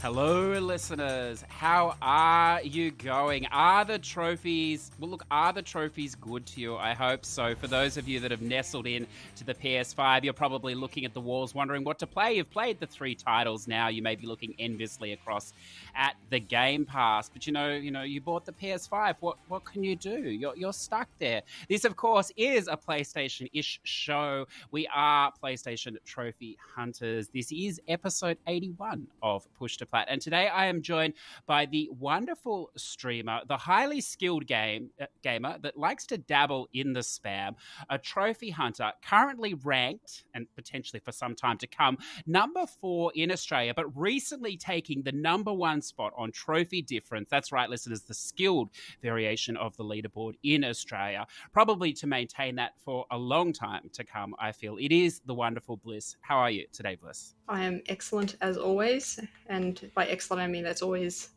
Hello, listeners. How are you going? Are the trophies good to you? I hope so. For those of you that have nestled in to the PS5, you're probably looking at the walls wondering what to play. You've played the 3 titles now. You may be looking enviously across at the Game Pass. But you bought the PS5. What can you do? You're stuck there. This, of course, is a PlayStation-ish show. We are PlayStation Trophy Hunters. This is episode 81 of Push to Plat. And today I am joined by the wonderful streamer, the highly skilled gamer that likes to dabble in the spam, a trophy hunter, currently ranked, and potentially for some time to come, number 4 in Australia, but recently taking the number 1 spot on Trophy Difference. That's right, listeners, the skilled variation of the leaderboard in Australia, probably to maintain that for a long time to come, I feel. It is the wonderful Bliss. How are you today, Bliss? I am excellent as always, and by excellent I mean that's always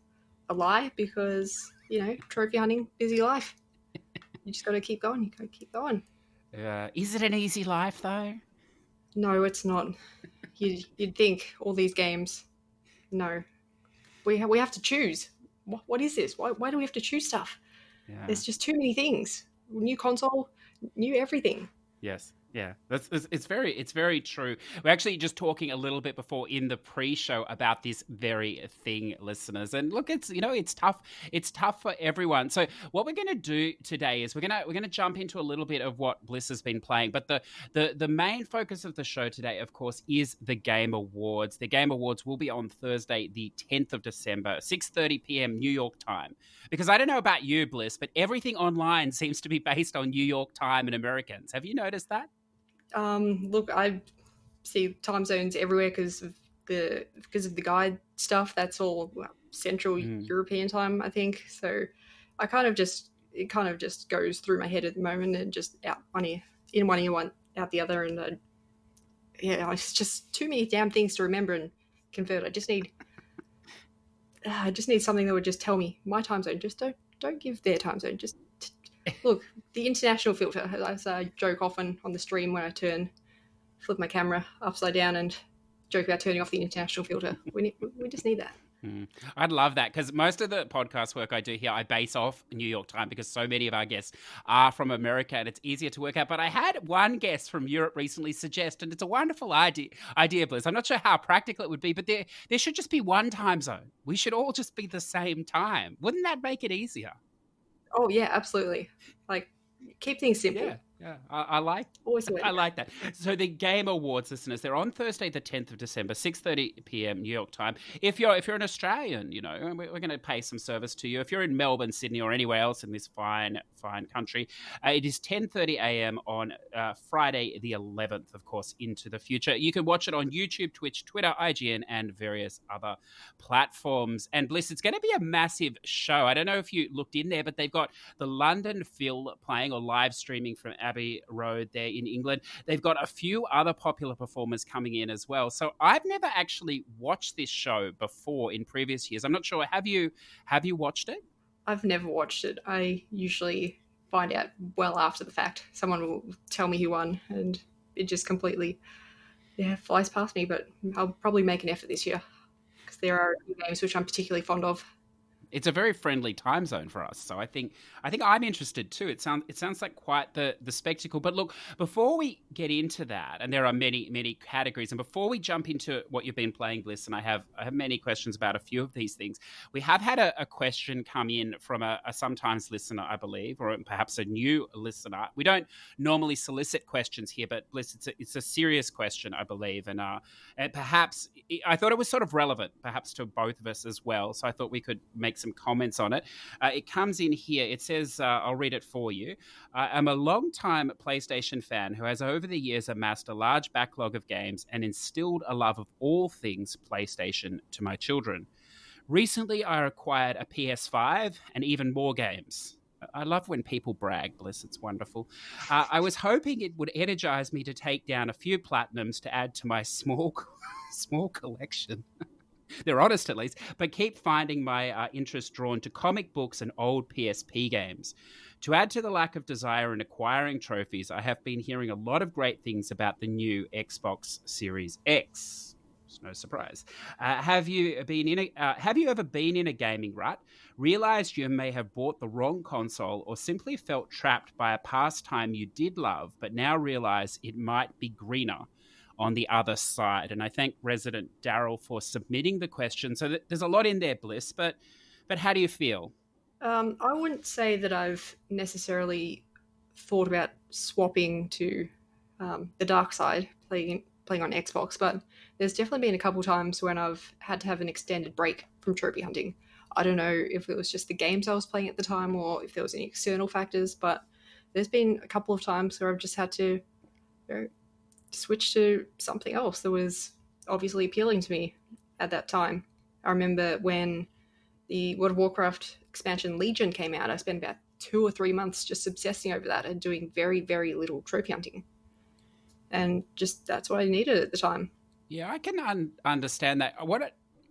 a lie because, trophy hunting, busy life. You just got to keep going. You got to keep going. Is it an easy life, though? No, it's not. You'd think all these games. No. We have to choose. What is this? Why do we have to choose stuff? Yeah. There's just too many things. New console, new everything. Yes. Yeah, it's very true. We're actually just talking a little bit before in the pre-show about this very thing, listeners. And look, it's tough. It's tough for everyone. So what we're going to do today is we're going to jump into a little bit of what Bliss has been playing. But the main focus of the show today, of course, is the Game Awards. The Game Awards will be on Thursday, the 10th of December, 6:30 p.m. New York time. Because I don't know about you, Bliss, but everything online seems to be based on New York time and Americans. Have you noticed that? Look, I see time zones everywhere because of the guide stuff. That's all Central European time, I think. So it kind of just goes through my head at the moment and just out one ear, in one ear, out the other, and it's just too many damn things to remember and convert. I just need something that would just tell me my time zone. Just don't give their time zone. Just look, the international filter, as I joke often on the stream when I flip my camera upside down and joke about turning off the international filter. We just need that. I'd love that because most of the podcast work I do here, I base off New York time because so many of our guests are from America and it's easier to work out. But I had one guest from Europe recently suggest, and it's a wonderful idea, Bliss. I'm not sure how practical it would be, but there should just be one time zone. We should all just be the same time. Wouldn't that make it easier? Oh yeah, absolutely. Like, keep things simple. Yeah. I like that. So the Game Awards, listeners, they're on Thursday, the 10th of December, 6:30 p.m. New York time. If you're an Australian, we're going to pay some service to you. If you're in Melbourne, Sydney, or anywhere else in this fine country, it is 10:30 a.m. on Friday, the 11th, of course, into the future. You can watch it on YouTube, Twitch, Twitter, IGN, and various other platforms. And Bliss, it's going to be a massive show. I don't know if you looked in there, but they've got the London Phil playing or live streaming from Abbey Road there in England. They've got a few other popular performers coming in as well. So I've never actually watched this show before in previous years. I'm not sure. Have you watched it? I've never watched it. I usually find out well after the fact. Someone will tell me who won and it just completely flies past me. But I'll probably make an effort this year because there are a few games which I'm particularly fond of. It's a very friendly time zone for us, so I think I'm interested too. It sounds like quite the spectacle. But look, before we get into that, and there are many categories, and before we jump into what you've been playing, Bliss, and I have many questions about a few of these things. We have had a question come in from a sometimes listener, I believe, or perhaps a new listener. We don't normally solicit questions here, but Bliss, it's a serious question, I believe, and perhaps I thought it was sort of relevant, perhaps to both of us as well. So I thought we could make some comments on it. It comes in here. It says, I'll read it for you. I'm a long-time PlayStation fan who has over the years amassed a large backlog of games and instilled a love of all things PlayStation to my children. Recently, I acquired a PS5 and even more games. I love when people brag, Bliss. It's wonderful. I was hoping it would energize me to take down a few platinums to add to my small collection. They're honest, at least, but keep finding my interest drawn to comic books and old PSP games. To add to the lack of desire in acquiring trophies, I have been hearing a lot of great things about the new Xbox Series X. It's no surprise. Have you ever been in a gaming rut, realized you may have bought the wrong console, or simply felt trapped by a pastime you did love, but now realize it might be greener on the other side? And I thank resident Daryl for submitting the question. So there's a lot in there, Bliss, but how do you feel? I wouldn't say that I've necessarily thought about swapping to the dark side, playing on Xbox, but there's definitely been a couple times when I've had to have an extended break from trophy hunting. I don't know if it was just the games I was playing at the time or if there was any external factors, but there's been a couple of times where I've just had to switch to something else that was obviously appealing to me at that time. I remember when the World of Warcraft expansion Legion came out, I spent about 2 or 3 months just obsessing over that and doing very, very little trophy hunting. And just that's what I needed at the time. Yeah, I can understand that.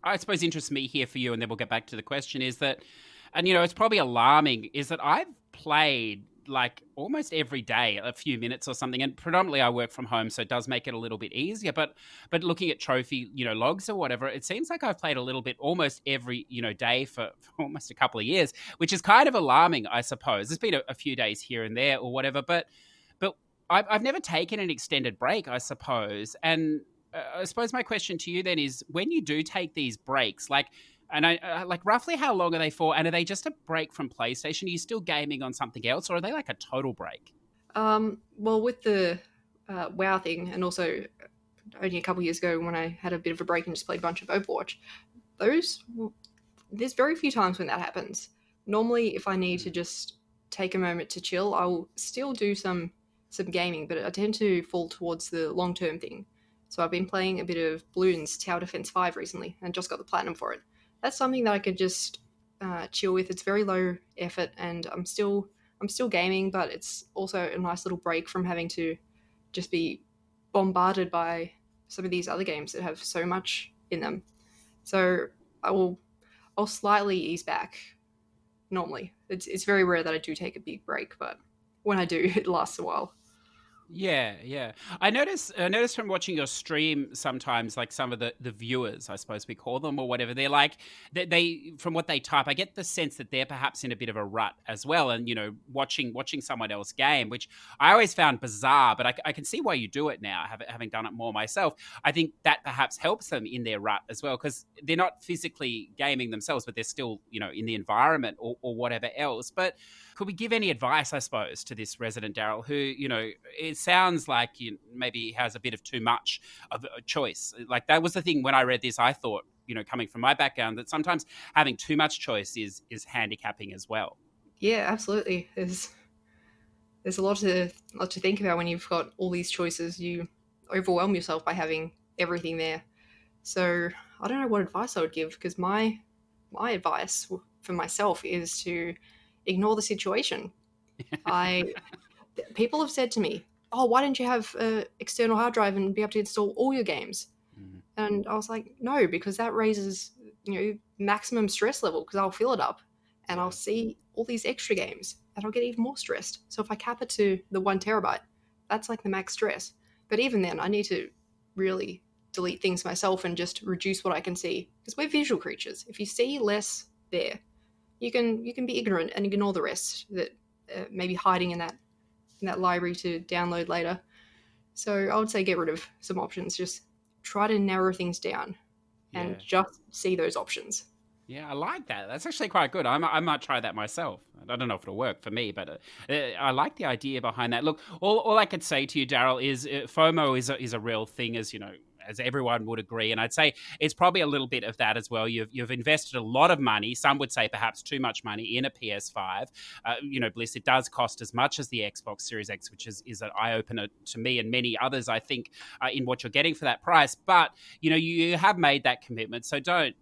I suppose interests me here for you, and then we'll get back to the question, is that, and it's probably alarming, is that I've played like almost every day a few minutes or something, and predominantly I work from home, so it does make it a little bit easier, but looking at trophy logs or whatever, it seems like I've played a little bit almost every day for almost a couple of years, which is kind of alarming, I suppose. There's been a few days here and there or whatever, but I've never taken an extended break, I suppose. And I suppose my question to you then is, when you do take these breaks, roughly how long are they for? And are they just a break from PlayStation? Are you still gaming on something else, or are they like a total break? Well, with the WoW thing, and also only a couple of years ago when I had a bit of a break and just played a bunch of Overwatch, there's very few times when that happens. Normally, if I need to just take a moment to chill, I'll still do some gaming, but I tend to fall towards the long-term thing. So I've been playing a bit of Bloons Tower Defense 5 recently and just got the platinum for it. That's something that I could just chill with. It's very low effort and I'm still gaming, but it's also a nice little break from having to just be bombarded by some of these other games that have so much in them. So I'll slightly ease back normally. It's very rare that I do take a big break, but when I do, it lasts a while. Yeah. I notice from watching your stream sometimes, like some of the viewers, I suppose we call them or whatever, they're like, they from what they type, I get the sense that they're perhaps in a bit of a rut as well. And, watching someone else game, which I always found bizarre, but I can see why you do it now, having done it more myself. I think that perhaps helps them in their rut as well, because they're not physically gaming themselves, but they're still, in the environment or whatever else. But could we give any advice, I suppose, to this resident Daryl who, it sounds like maybe has a bit of too much of a choice? Like, that was the thing when I read this, I thought, coming from my background, that sometimes having too much choice is handicapping as well. Yeah, absolutely. There's a lot to think about when you've got all these choices. You overwhelm yourself by having everything there. So I don't know what advice I would give, because my advice for myself is to ignore the situation. People have said to me, "Oh, why don't you have an external hard drive and be able to install all your games?" Mm-hmm. And I was like, no, because that raises maximum stress level, because I'll fill it up and I'll see all these extra games and I'll get even more stressed. So if I cap it to the 1 terabyte, that's like the max stress. But even then, I need to really delete things myself and just reduce what I can see, because we're visual creatures. If you see less there, you can be ignorant and ignore the rest that may be hiding in that library to download later. So I would say get rid of some options. Just try to narrow things down and just see those options. Yeah, I like that. That's actually quite good. I might try that myself. I don't know if it'll work for me, but I like the idea behind that. Look, all I could say to you, Daryl, is FOMO is a real thing, as everyone would agree. And I'd say it's probably a little bit of that as well. You've invested a lot of money, some would say perhaps too much money, in a PS5. Bliss, it does cost as much as the Xbox Series X, which is an eye-opener to me and many others, I think, in what you're getting for that price. But, you have made that commitment. So don't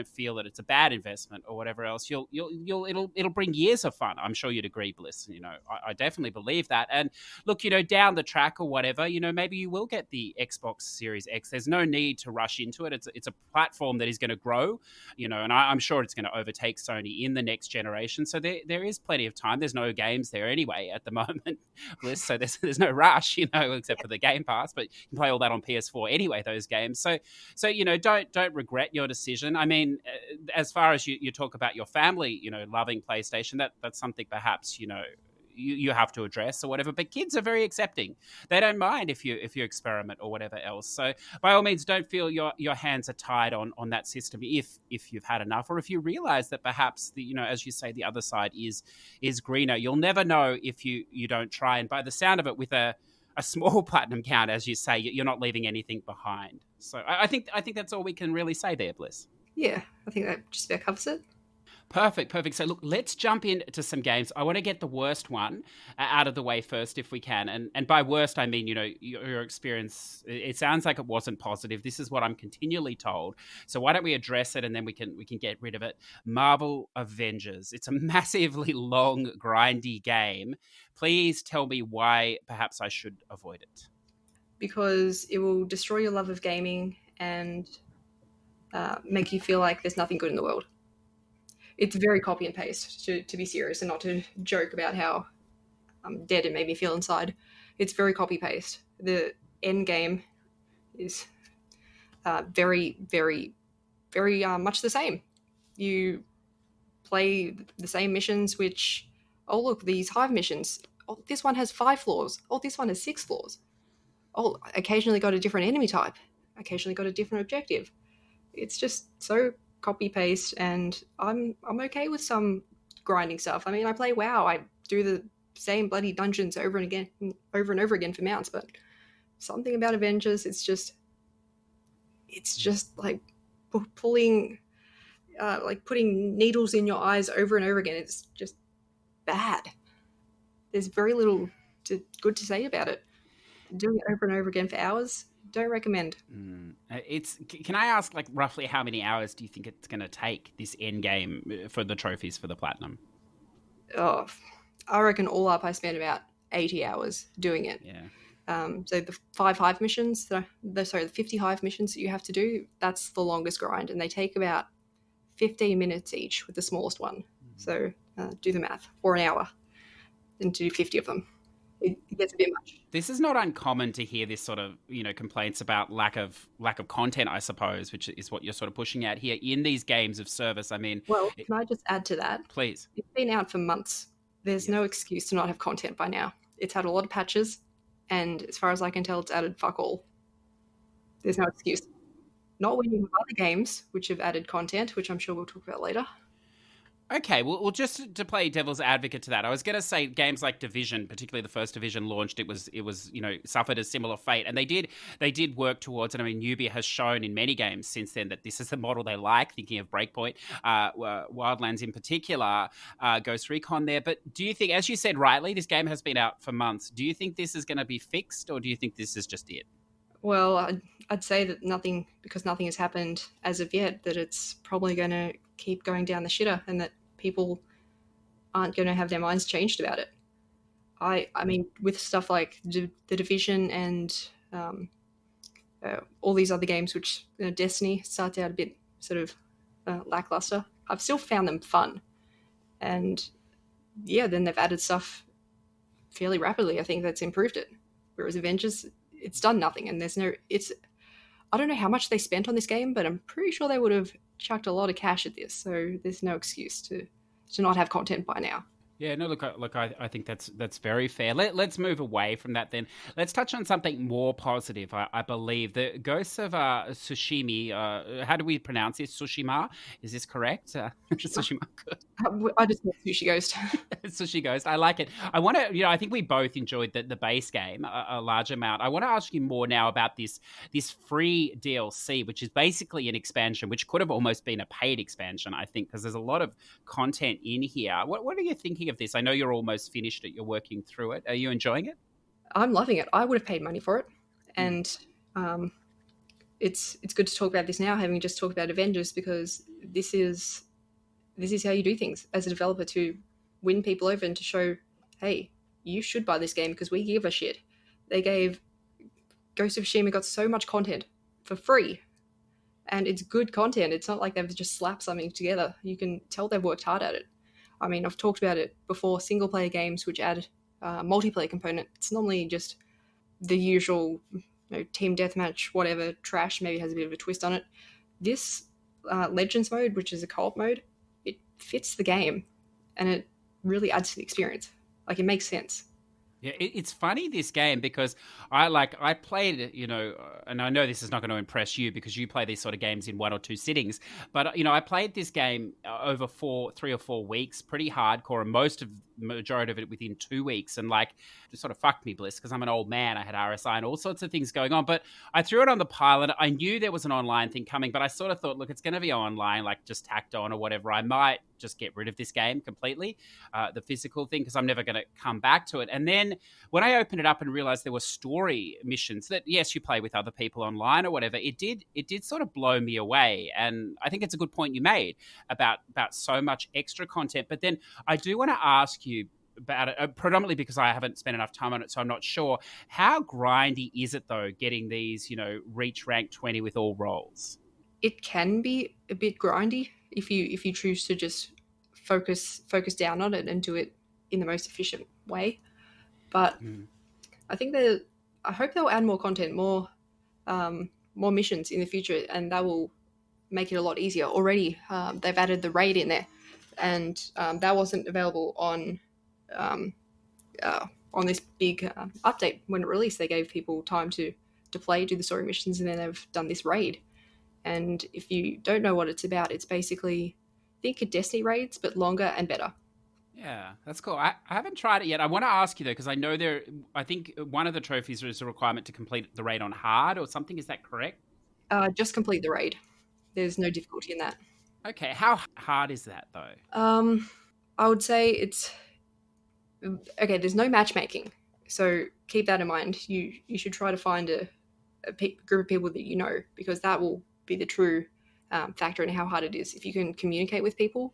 feel that it's a bad investment or whatever else. It'll bring years of fun. I'm sure you'd agree, Bliss. I definitely believe that. And look, down the track or whatever, maybe you will get the Xbox Series Series X. There's no need to rush into it. It's a platform that is going to grow, and I'm sure it's going to overtake Sony in the next generation. So there is plenty of time. There's no games there anyway at the moment, Bliss. So there's no rush, except for the Game Pass. But you can play all that on PS4 anyway. Those games. So don't regret your decision. I mean, as far as you talk about your family, loving PlayStation, that's something perhaps you have to address or whatever. But kids are very accepting; they don't mind if you experiment or whatever else. So by all means, don't feel your hands are tied on that system if you've had enough, or if you realize that perhaps as you say, the other side is greener. You'll never know if you don't try. And by the sound of it, with a small platinum count, as you say, you're not leaving anything behind. So I think that's all we can really say there, Bliss. Yeah, I think that just about covers it. Perfect. So look, let's jump into some games. I want to get the worst one out of the way first, if we can. And by worst, I mean, your experience, it sounds like it wasn't positive. This is what I'm continually told. So why don't we address it, and then we can get rid of it. Marvel Avengers. It's a massively long, grindy game. Please tell me why perhaps I should avoid it. Because it will destroy your love of gaming and make you feel like there's nothing good in the world. It's very copy and paste, to be serious, and not to joke about how dead it made me feel inside. It's very copy paste. The end game is very, very, very much the same. You play the same missions, which, oh look, these hive missions. Oh, this one has 5 floors. Oh, this one has 6 floors. Oh, occasionally got a different enemy type. Occasionally got a different objective. It's just so copy paste, and I'm okay with some grinding stuff. I mean, I play WoW. I do the same bloody dungeons over and over again for mounts, but something about Avengers, it's just like putting needles in your eyes over and over again. It's just bad. There's very little good to say about it. Doing it over and over again for hours, don't recommend. Can I ask, like, roughly how many hours do you think it's going to take, this end game, for the trophies for the platinum? Oh, I reckon all up I spent about 80 hours doing it. Yeah. So the 5 hive missions, the 50 hive missions that you have to do, that's the longest grind, and they take about 15 minutes each with the smallest one. Mm-hmm. So do the math, or an hour, and do 50 of them. It gets a bit much. This is not uncommon to hear this sort of, complaints about lack of content, I suppose, which is what you're sort of pushing at here in these games of service. I mean, well, can I just add to that? Please. It's been out for months. There's no excuse to not have content by now. It's had a lot of patches, and as far as I can tell, it's added fuck all. There's no excuse. Not when you have other games which have added content, which I'm sure we'll talk about later. Okay, well, just to play devil's advocate to that, I was going to say games like Division, particularly the first Division launched, it was suffered a similar fate, and they did work towards it. I mean, Nubia has shown in many games since then that this is the model they like. Thinking of Breakpoint, Wildlands in particular, Ghost Recon there. But do you think, as you said rightly, this game has been out for months? Do you think this is going to be fixed, or do you think this is just it? Well, I'd say that nothing has happened as of yet, that it's probably going to keep going down the shitter, and that people aren't going to have their minds changed about it. I mean, with stuff like the Division and all these other games, which Destiny starts out a bit sort of lackluster, I've still found them fun. And yeah, then they've added stuff fairly rapidly. I think that's improved it. Whereas Avengers, it's done nothing, and I don't know how much they spent on this game, but I'm pretty sure they would have chucked a lot of cash at this, so there's no excuse to not have content by now. Yeah, no, look, I think that's very fair. Let's move away from that then. Let's touch on something more positive. I believe the Ghosts of Tsushima. How do we pronounce this? Tsushima? Is this correct? Tsushima. I just call it Sushi Ghost. Sushi Ghost. I like it. I want to. I think we both enjoyed the base game a large amount. I want to ask you more now about this free DLC, which is basically an expansion, which could have almost been a paid expansion, I think, because there's a lot of content in here. What are you thinking of this? I know you're almost finished it. You're working through it. Are you enjoying it? I'm loving it. I would have paid money for it, and it's good to talk about this now, having just talked about Avengers, because this is how you do things as a developer, to win people over and to show, hey, you should buy this game because we give a shit. They gave Ghost of Tsushima got so much content for free. And it's good content. It's not like they've just slapped something together. You can tell they've worked hard at it. I mean, I've talked about it before, single-player games which add multiplayer component. It's normally just the usual team deathmatch, whatever, trash, maybe has a bit of a twist on it. This Legends mode, which is a co-op mode, it fits the game, and it really adds to the experience. Like, it makes sense. Yeah, it's funny, this game, because I played it, and I know this is not going to impress you because you play these sort of games in 1 or 2 sittings, but I played this game over 3 or 4 weeks, pretty hardcore, and majority of it within 2 weeks, and it sort of fucked me, Bliss, because I'm an old man. I had RSI and all sorts of things going on, but I threw it on the pile, and I knew there was an online thing coming, but I sort of thought, look, it's going to be online, just tacked on or whatever. I might just get rid of this game completely, the physical thing, because I'm never going to come back to it. And then when I opened it up and realized there were story missions that, yes, you play with other people online or whatever, it did sort of blow me away. And I think it's a good point you made about so much extra content. But then I do want to ask you about it, predominantly because I haven't spent enough time on it, so I'm not sure. How grindy is it, though, getting these, reach rank 20 with all roles? It can be a bit grindy if you choose to just focus down on it and do it in the most efficient way. But I think I hope they'll add more content, more missions in the future, and that will make it a lot easier. Already, they've added the raid in there, and that wasn't available on this big update when it released. They gave people time to play, do the story missions, and then they've done this raid. And if you don't know what it's about, it's basically, think of Destiny raids, but longer and better. Yeah, that's cool. I haven't tried it yet. I want to ask you, though, because I know I think one of the trophies is a requirement to complete the raid on hard or something. Is that correct? Just complete the raid. There's no difficulty in that. Okay, how hard is that, though? I would say it's... Okay, there's no matchmaking, so keep that in mind. You should try to find a group of people that you know, because that will be the true factor in how hard it is. If you can communicate with people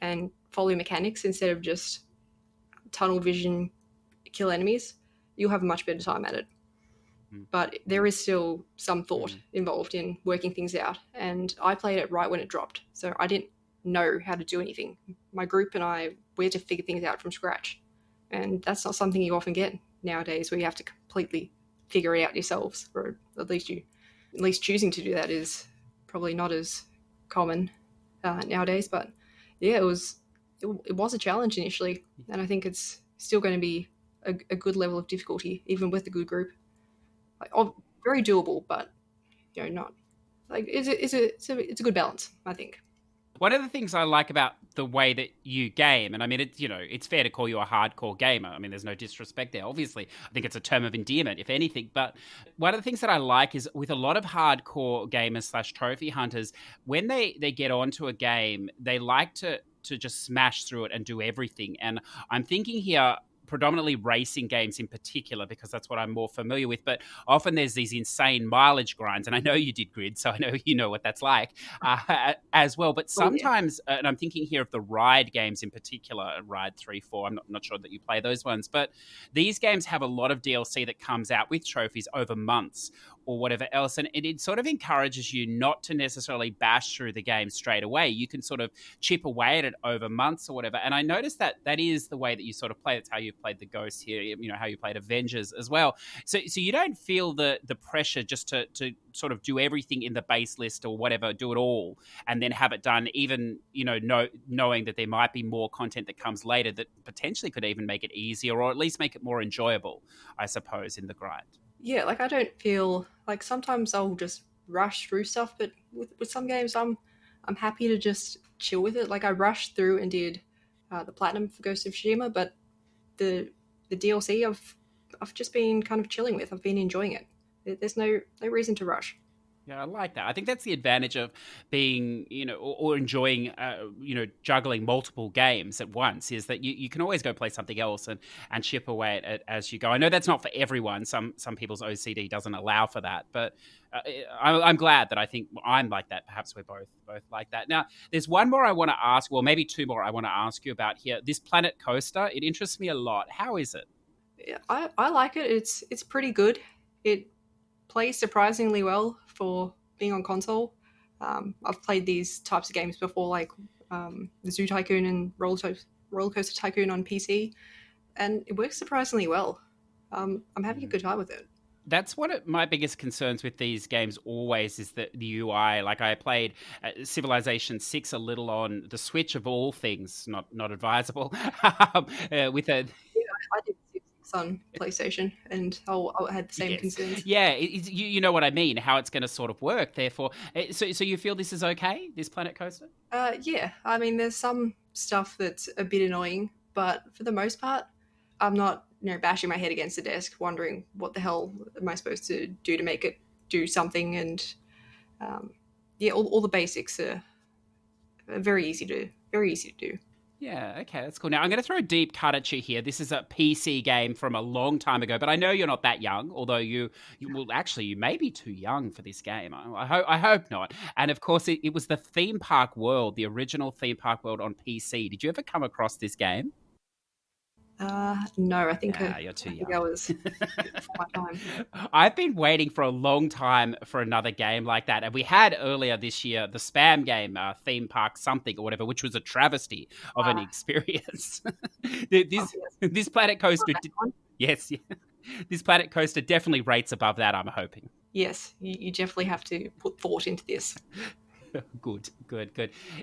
and follow mechanics instead of just tunnel vision, kill enemies, you'll have a much better time at it. But there is still some thought involved in working things out, and I played it right when it dropped, so I didn't know how to do anything. My group and I, we had to figure things out from scratch, and that's not something you often get nowadays, where you have to completely figure it out yourselves, or at least choosing to do that is probably not as common nowadays. But yeah, it was a challenge initially, and I think it's still going to be a good level of difficulty, even with a good group. Very doable, but not it's a good balance, I think. One of the things I like about the way that you game, and I mean, it's fair to call you a hardcore gamer. I mean, there's no disrespect there, obviously. I think it's a term of endearment, if anything. But one of the things that I like is with a lot of hardcore gamers / trophy hunters, when they get onto a game, they like to just smash through it and do everything. And I'm thinking here predominantly racing games in particular, because that's what I'm more familiar with. But often there's these insane mileage grinds, and I know you did Grid, so I know you know what that's like as well. But sometimes, and I'm thinking here of the ride games in particular, Ride 3, 4, I'm not sure that you play those ones, but these games have a lot of DLC that comes out with trophies over months or whatever else, and it sort of encourages you not to necessarily bash through the game straight away. You can sort of chip away at it over months or whatever, and I noticed that is the way that you sort of play. It's how you played the Ghost here, how you played Avengers as well. So you don't feel the pressure just to sort of do everything in the base list or whatever, do it all, and then have it done, even, knowing that there might be more content that comes later that potentially could even make it easier, or at least make it more enjoyable, I suppose, in the grind. Yeah, I don't feel like, sometimes I'll just rush through stuff, but with some games I'm happy to just chill with it. I rushed through and did the Platinum for Ghost of Tsushima, but the DLC I've just been kind of chilling with. I've been enjoying it. There's no reason to rush. Yeah, I like that. I think that's the advantage of being, or enjoying, juggling multiple games at once, is that you can always go play something else and chip away at it as you go. I know that's not for everyone. Some people's OCD doesn't allow for that, but I'm glad that I think I'm like that. Perhaps we're both like that. Now, there's one more I want to ask, well, maybe two more I want to ask you about here. This Planet Coaster, it interests me a lot. How is it? Yeah, I like it. It's pretty good. It plays surprisingly well for being on console. I've played these types of games before, like the Zoo Tycoon and Roller Coaster Tycoon on PC, and it works surprisingly well. I'm having a good time with it. That's one of my biggest concerns with these games always is the UI. Like I played Civilization 6 a little on the Switch of all things, not advisable, with a... I did 6 on PlayStation, and I had the same concerns. Yeah, you know what I mean, how it's going to sort of work, therefore. So you feel this is okay, this Planet Coaster? Yeah, I mean, there's some stuff that's a bit annoying, but for the most part, I'm not bashing my head against the desk wondering what the hell am I supposed to do to make it do something. And all the basics are very easy to do. Yeah, okay, that's cool. Now, I'm going to throw a deep cut at you here. This is a PC game from a long time ago, but I know you're not that young, although you may be too young for this game. I hope not. And, of course, it was the Theme Park World, the original Theme Park World on PC. Did you ever come across this game? No, I think you're too young. I was before my time. I've been waiting for a long time for another game like that. And we had earlier this year the spam game, Theme Park something or whatever, which was a travesty of an experience. This Planet Coaster... Yes. This Planet Coaster definitely rates above that, I'm hoping. Yes, you definitely have to put thought into this. Good.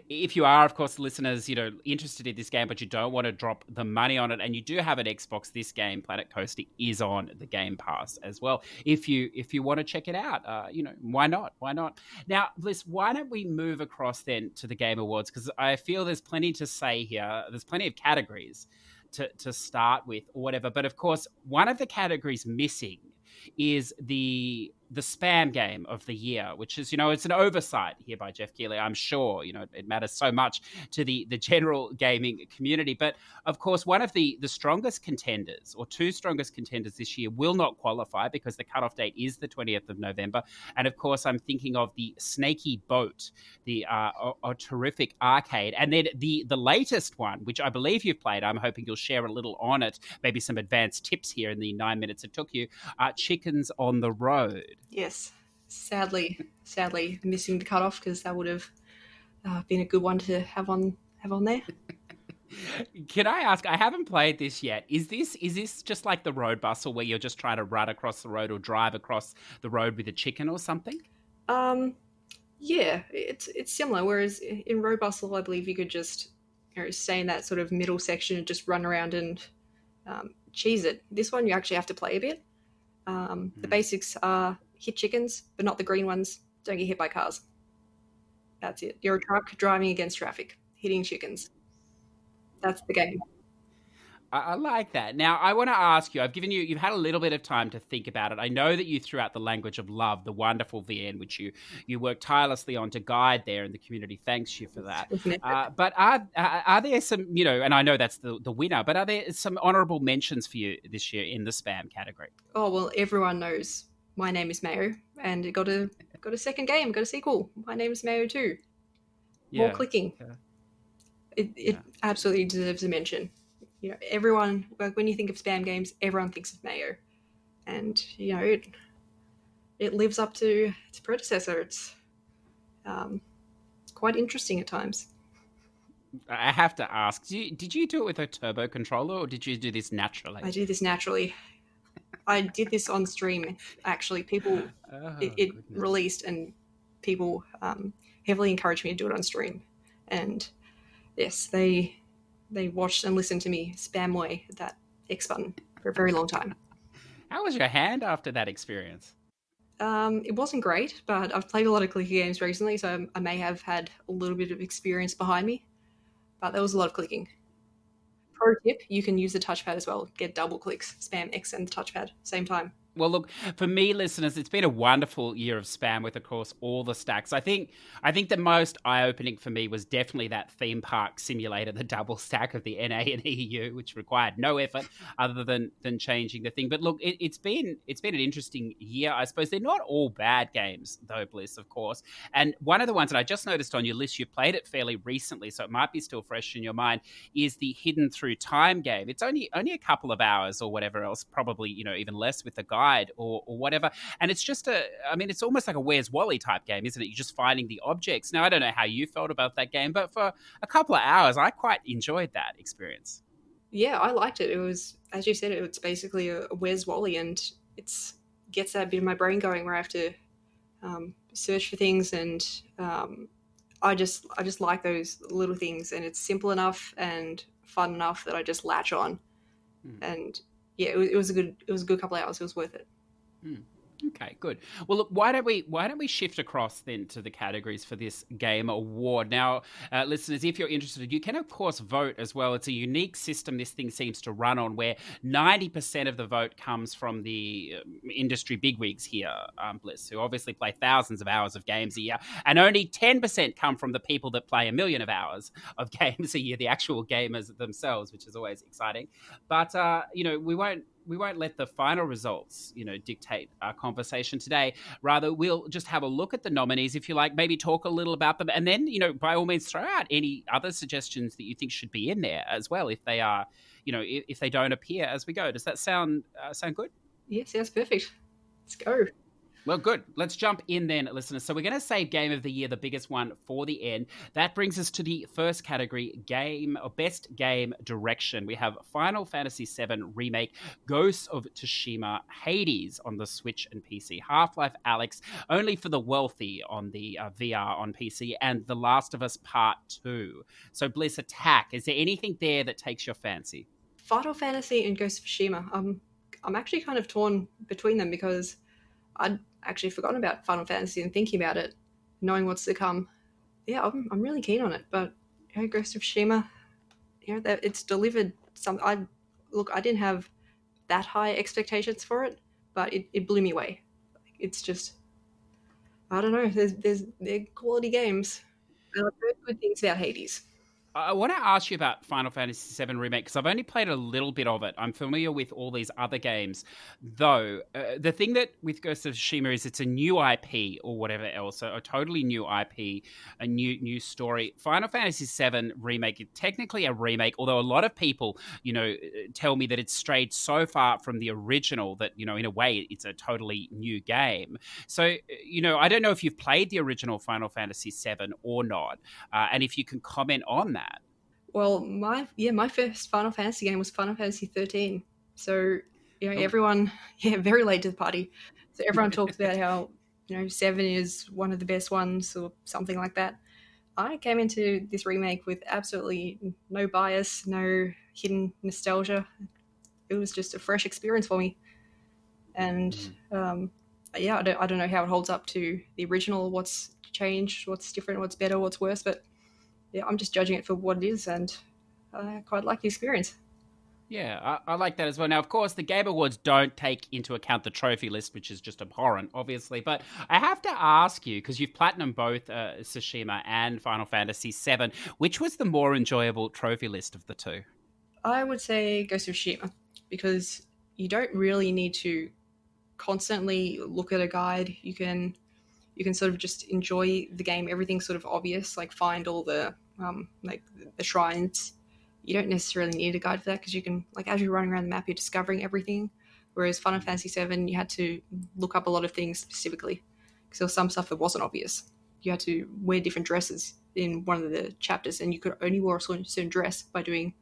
If you are, of course, listeners, interested in this game, but you don't want to drop the money on it, and you do have an Xbox, this game, Planet Coaster, is on the Game Pass as well. If you want to check it out, why not? Now, Bliss, why don't we move across then to the Game Awards? Because I feel there's plenty to say here. There's plenty of categories to start with or whatever. But of course, one of the categories missing is the spam game of the year, which is, it's an oversight here by Jeff Keighley. I'm sure, it matters so much to the general gaming community. But of course, one of the strongest contenders, or two strongest contenders this year, will not qualify because the cutoff date is the 20th of November. And of course, I'm thinking of the Snaky Boat, a terrific arcade. And then the latest one, which I believe you've played, I'm hoping you'll share a little on it, maybe some advanced tips here in the 9 minutes it took you, Chickens on the Road. Yes, sadly missing the cutoff, because that would have been a good one to have on there. Can I ask? I haven't played this yet. Is this just like the Road Bustle, where you're just trying to run across the road or drive across the road with a chicken or something? Yeah, it's similar. Whereas in Road Bustle, I believe you could just stay in that sort of middle section and just run around and cheese it. This one, you actually have to play a bit. The basics are hit chickens, but not the green ones. Don't get hit by cars. That's it. You're a truck driving against traffic, hitting chickens. That's the game. I like that. Now, I want to ask you, you've had a little bit of time to think about it. I know that you threw out the language of love, the wonderful VN, which you worked tirelessly on to guide there, and the community thanks you for that. But are there some, and I know that's the winner, but are there some honourable mentions for you this year in the spam category? Oh, well, everyone knows My Name is Mayo, and it got a second game, got a sequel. My Name is Mayo 2. More clicking. Yeah. It absolutely deserves a mention. Everyone, like, when you think of spam games, everyone thinks of Mayo, and it lives up to its predecessor. It's quite interesting at times. I have to ask, did you do it with a turbo controller, or did you do this naturally? I do this naturally. I did this on stream, actually. People, it released, and people heavily encouraged me to do it on stream. And yes, they watched and listened to me spam away at that X button for a very long time. How was your hand after that experience? It wasn't great, but I've played a lot of clicker games recently, so I may have had a little bit of experience behind me. But there was a lot of clicking. Pro tip, you can use the touchpad as well. Get double clicks, spam X and the touchpad, same time. Well, look, for me, listeners, it's been a wonderful year of spam with, of course, all the stacks. I think the most eye-opening for me was definitely that theme park simulator, the double stack of the NA and EU, which required no effort other than changing the thing. But look, it's been an interesting year, I suppose. They're not all bad games, though, Bliss, of course. And one of the ones that I just noticed on your list, you played it fairly recently, so it might be still fresh in your mind, is the Hidden Through Time game. It's only a couple of hours or whatever else, probably even less with the guide. guide or whatever. And it's just it's almost like a Where's Wally type game, isn't it? You're just finding the objects. Now, I don't know how you felt about that game, but for a couple of hours, I quite enjoyed that experience. Yeah, I liked it. It was, as you said, it's basically a Where's Wally, and it's gets that bit of my brain going where I have to search for things, and I just like those little things, and it's simple enough and fun enough that I just latch on. And yeah, it was a good couple of hours. It was worth it. Okay, good. Well, look, why don't we shift across then to the categories for this game award? Now, listeners, if you're interested, you can of course vote as well. It's a unique system this thing seems to run on, where 90% of the vote comes from the industry bigwigs here, Bliss, who obviously play thousands of hours of games a year, and only 10% come from the people that play 1 million of hours of games a year, the actual gamers themselves, which is always exciting. But we won't let the final results, dictate our conversation today. Rather, we'll just have a look at the nominees, if you like, maybe talk a little about them, and then, by all means, throw out any other suggestions that you think should be in there as well, if they are, if they don't appear as we go. Does that sound good? Yes, that's perfect. Let's go. Well, good. Let's jump in then, listeners. So we're going to save Game of the Year, the biggest one, for the end. That brings us to the first category, Best Game Direction. We have Final Fantasy VII Remake, Ghosts of Tsushima, Hades on the Switch and PC, Half-Life Alyx, only for the wealthy on the VR on PC, and The Last of Us Part 2. So Bliss, attack. Is there anything there that takes your fancy? Final Fantasy and Ghost of Tsushima. I'm actually kind of torn between them because I'd actually forgotten about Final Fantasy and thinking about it, knowing what's to come. Yeah, I'm really keen on it. But Ghost of Tsushima, that it's delivered some. I didn't have that high expectations for it, but it blew me away. It's just, I don't know. They're quality games. And I've heard good things about Hades. I want to ask you about Final Fantasy VII Remake, because I've only played a little bit of it. I'm familiar with all these other games, though. The thing that with Ghost of Tsushima is it's a new IP or whatever else, a totally new IP, a new story. Final Fantasy VII Remake is technically a remake, although a lot of people, tell me that it's strayed so far from the original that, in a way, it's a totally new game. So, I don't know if you've played the original Final Fantasy VII or not, and if you can comment on that. Well, my first Final Fantasy game was Final Fantasy 13. So, everyone, very late to the party. So everyone talks about how, 7 is one of the best ones or something like that. I came into this remake with absolutely no bias, no hidden nostalgia. It was just a fresh experience for me. And, I don't know how it holds up to the original, what's changed, what's different, what's better, what's worse, but yeah, I'm just judging it for what it is, and I quite like the experience. Yeah, I like that as well. Now, of course, the Game Awards don't take into account the trophy list, which is just abhorrent, obviously. But I have to ask you, because you've platinum both Tsushima and Final Fantasy VII, which was the more enjoyable trophy list of the two? I would say Ghost of Tsushima, because you don't really need to constantly look at a guide. You can sort of just enjoy the game. Everything's sort of obvious, like find all the the shrines. You don't necessarily need a guide for that because you can, as you're running around the map, you're discovering everything. Whereas Final Fantasy VII, you had to look up a lot of things specifically because there was some stuff that wasn't obvious. You had to wear different dresses in one of the chapters, and you could only wear a certain dress by doing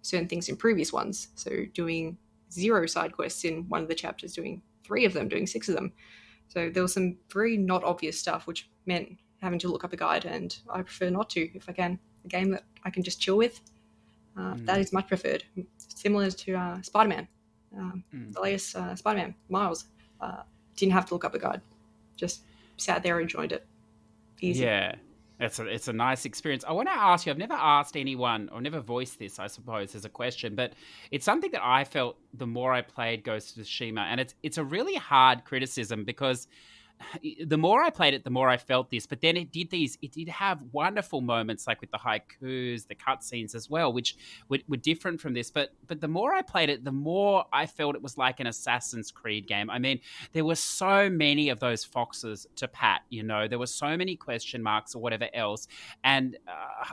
certain things in previous ones. So doing 0 side quests in one of the chapters, doing 3 of them, doing 6 of them. So there was some very not obvious stuff, which meant having to look up a guide, and I prefer not to if I can. A game that I can just chill with, that is much preferred. Similar to Spider-Man, the latest Spider-Man, Miles. Didn't have to look up a guide. Just sat there and enjoyed it. Easy. Yeah. It's a nice experience. I want to ask you, I've never asked anyone, or never voiced this, I suppose, as a question, but it's something that I felt the more I played Ghost of Tsushima, and it's a really hard criticism because the more I played it, the more I felt this. But then it did have wonderful moments, like with the haikus, the cutscenes as well, which were different from this. But the more I played it, the more I felt it was like an Assassin's Creed game. I mean, there were so many of those foxes to pat. There were so many question marks or whatever else. And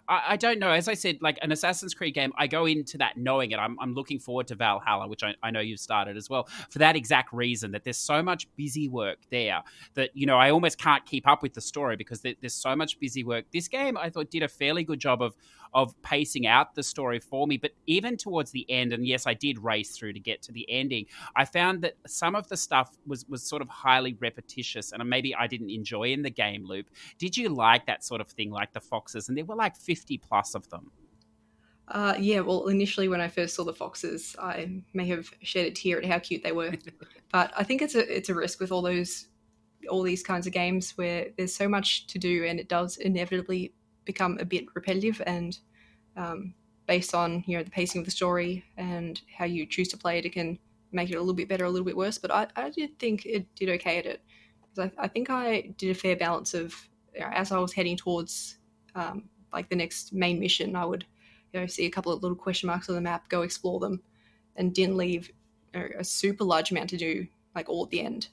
I don't know. As I said, like an Assassin's Creed game, I go into that knowing it. I'm looking forward to Valhalla, which I know you've started as well, for that exact reason, that there's so much busy work there that I almost can't keep up with the story because there's so much busy work. This game, I thought, did a fairly good job of pacing out the story for me. But even towards the end, and yes, I did race through to get to the ending, I found that some of the stuff was sort of highly repetitious, and maybe I didn't enjoy in the game loop. Did you like that sort of thing, like the foxes? And there were like 50 plus of them. Yeah, well, initially when I first saw the foxes, I may have shed a tear at how cute they were. But I think it's a risk with all these kinds of games where there's so much to do, and it does inevitably become a bit repetitive. And based on the pacing of the story and how you choose to play it, it can make it a little bit better, a little bit worse. But I did think it did okay at it, because I think I did a fair balance of, as I was heading towards like the next main mission, I would see a couple of little question marks on the map, go explore them, and didn't leave a super large amount to do, like all at the end.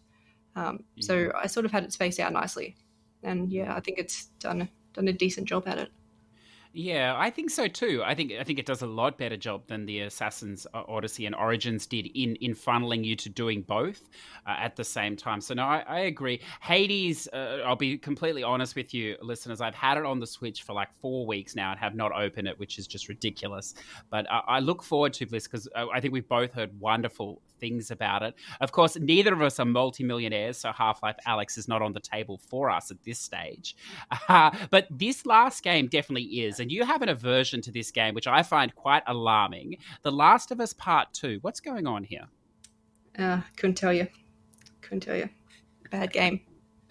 So I sort of had it spaced out nicely, and I think it's done a decent job at it. Yeah, I think so too. I think it does a lot better job than the Assassin's Odyssey and Origins did in funneling you to doing both at the same time. So no, I agree. Hades, I'll be completely honest with you, listeners. I've had it on the Switch for like 4 weeks now and have not opened it, which is just ridiculous. But I look forward to Bliss because I think we've both heard wonderful things about it. Of course, neither of us are multimillionaires, so Half-Life Alyx is not on the table for us at this stage. But this last game definitely is. And you have an aversion to this game, which I find quite alarming. The Last of Us Part 2. What's going on here? Couldn't tell you. Bad game.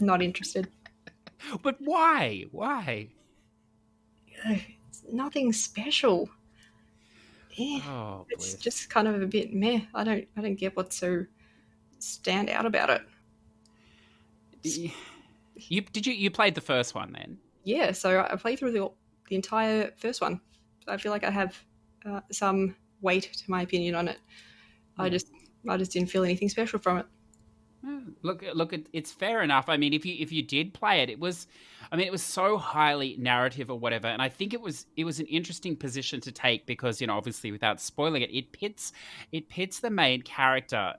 Not interested. But why? Why? It's nothing special. Oh, it's just kind of a bit meh. I don't get what's so stand out about it. You played the first one then? Yeah, so I played through the entire first one. I feel like I have some weight to my opinion on it. I just didn't feel anything special from it. Look, it's fair enough. I mean, if you did play it, it was so highly narrative or whatever, and I think it was an interesting position to take because obviously without spoiling it, it pits the main character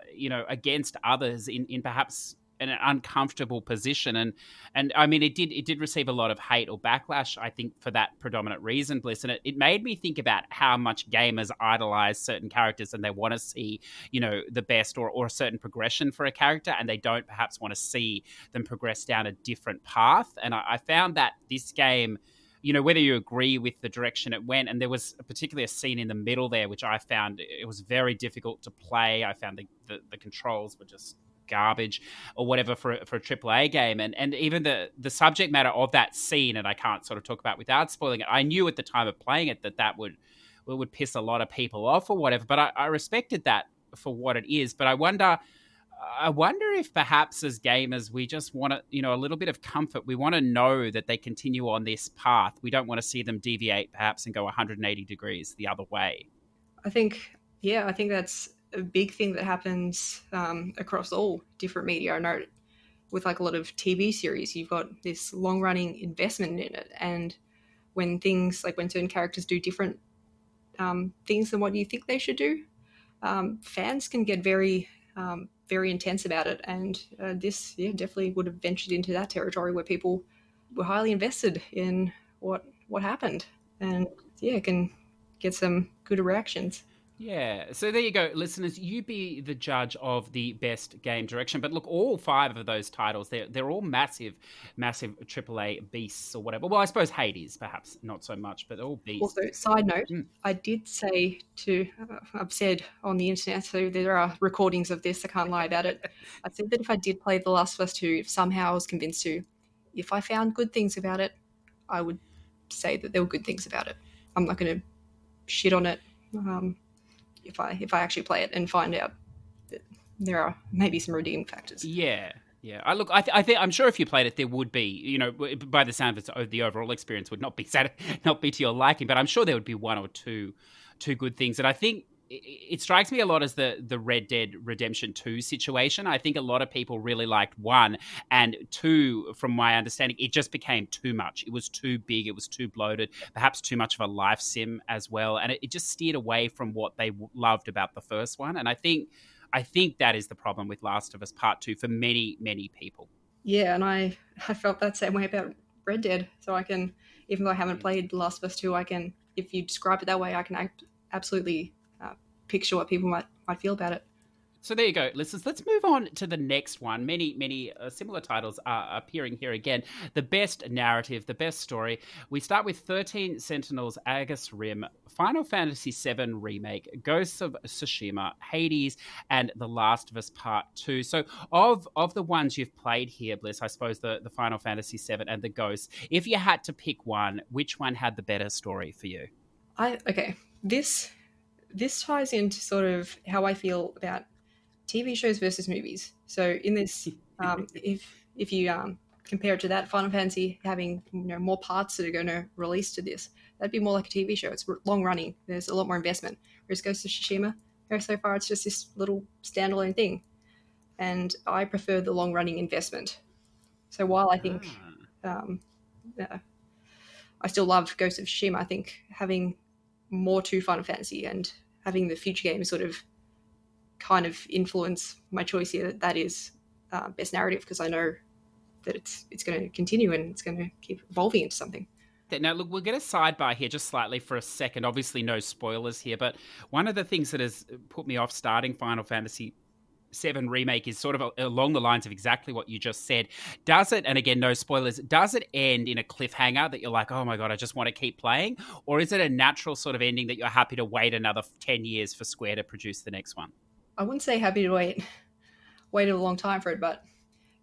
against others in perhaps an uncomfortable position, and I mean it did receive a lot of hate or backlash, I think, for that predominant reason, Bliss, and it made me think about how much gamers idolize certain characters and they want to see the best or a certain progression for a character, and they don't perhaps want to see them progress down a different path. And I found that this game, whether you agree with the direction it went, and there was particularly a scene in the middle there which I found it was very difficult to play. I found the controls were just garbage or whatever for a AAA game, and even the subject matter of that scene, and I can't sort of talk about without spoiling it, I knew at the time of playing it that would piss a lot of people off or whatever, but I respected that for what it is. But I wonder if perhaps as gamers we just want a little bit of comfort. We want to know that they continue on this path. We don't want to see them deviate perhaps and go 180 degrees the other way. I think that's a big thing that happens across all different media. I know with like a lot of TV series, you've got this long-running investment in it, and when certain characters do different things than what you think they should do, fans can get very very intense about it. And this definitely would have ventured into that territory where people were highly invested in what happened, and it can get some good reactions. Yeah, so there you go, listeners. You be the judge of the best game direction. But look, all 5 of those titles, they're all massive AAA beasts or whatever. Well, I suppose Hades, perhaps not so much, but all beasts. Also, side note, I did say I've said on the internet, so there are recordings of this, I can't lie about it. I said that if I did play The Last of Us 2, if somehow I was convinced to, if I found good things about it, I would say that there were good things about it. I'm not going to shit on it. If I actually play it and find out that there are maybe some redeeming factors. Yeah. Yeah, I think I'm sure if you played it, there would be, by the sound of it, the overall experience would not be not be to your liking, but I'm sure there would be one or two good things. And I think it strikes me a lot as the Red Dead Redemption 2 situation. I think a lot of people really liked 1, and 2, from my understanding, it just became too much. It was too big, it was too bloated, perhaps too much of a life sim as well, and it just steered away from what they loved about the first one. And I think that is the problem with Last of Us Part 2 for many, many people. Yeah, and I felt that same way about Red Dead. So I can, even though I haven't played The Last of Us 2, I can, if you describe it that way, I can absolutely picture what people might feel about it. So there you go, listeners. Let's move on to the next one. Many similar titles are appearing here again. The best narrative, the best story. We start with 13 Sentinels, Aegis Rim, Final Fantasy VII Remake, Ghosts of Tsushima, Hades, and The Last of Us Part 2. So of the ones you've played here, Bliss, I suppose the Final Fantasy VII and the Ghosts, if you had to pick one, which one had the better story for you? This ties into sort of how I feel about TV shows versus movies. So in this, if you compare it to that, Final Fantasy having more parts that are going to release to this, that'd be more like a TV show. It's long running. There's a lot more investment. Whereas Ghost of Tsushima, so far it's just this little standalone thing, and I prefer the long running investment. So while I think I still love Ghost of Tsushima, I think having more to Final Fantasy and having the future games sort of kind of influence my choice here, that is best narrative, because I know that it's going to continue and it's going to keep evolving into something. Now, look, we'll get a sidebar here just slightly for a second. Obviously, no spoilers here, but one of the things that has put me off starting Final Fantasy VII Remake is sort of along the lines of exactly what you just said. Does it, and again, no spoilers, does it end in a cliffhanger that you're like, oh my God, I just want to keep playing? Or is it a natural sort of ending that you're happy to wait another 10 years for Square to produce the next one? I wouldn't say happy to wait a long time for it, but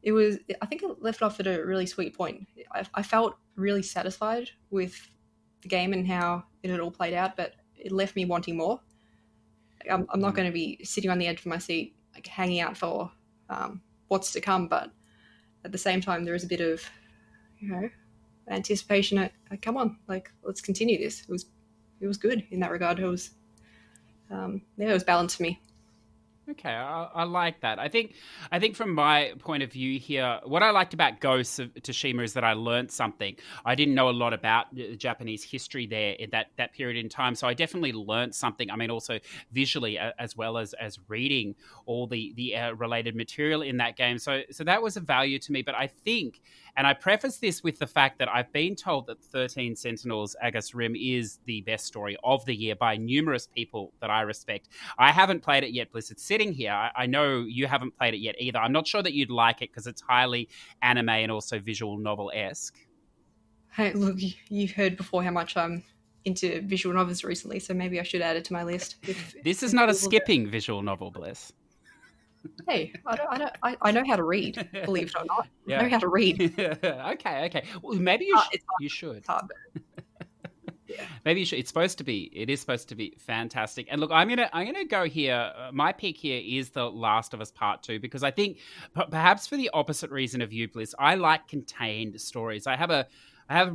I think it left off at a really sweet point. I felt really satisfied with the game and how it had all played out, but it left me wanting more. I'm not going to be sitting on the edge of my seat, like hanging out for what's to come, but at the same time, there is a bit of, anticipation. Come on, like, let's continue this. It was good in that regard. It was balanced for me. Okay, I like that. I think from my point of view here, what I liked about Ghosts of Tsushima is that I learned something. I didn't know a lot about Japanese history there in that period in time, so I definitely learned something. I mean, also visually as well as reading all the related material in that game. So that was a value to me. But I think, and I preface this with the fact that I've been told that 13 Sentinels, Aegis Rim is the best story of the year by numerous people that I respect. I haven't played it yet, Bliss. It's sitting here. I know you haven't played it yet either. I'm not sure that you'd like it because it's highly anime and also visual novel-esque. Hey, look, you've heard before how much I'm into visual novels recently, so maybe I should add it to my list. This is not a skipping visual novel, Bliss. Hey, I know how to read, believe it or not. Yeah. I know how to read. Okay. Well, maybe you should. It's hard, but... Yeah. Maybe you should. It is supposed to be fantastic. And look, I'm gonna go here. My pick here is The Last of Us Part 2 because I think perhaps for the opposite reason of you, Bliss, I like contained stories. I have a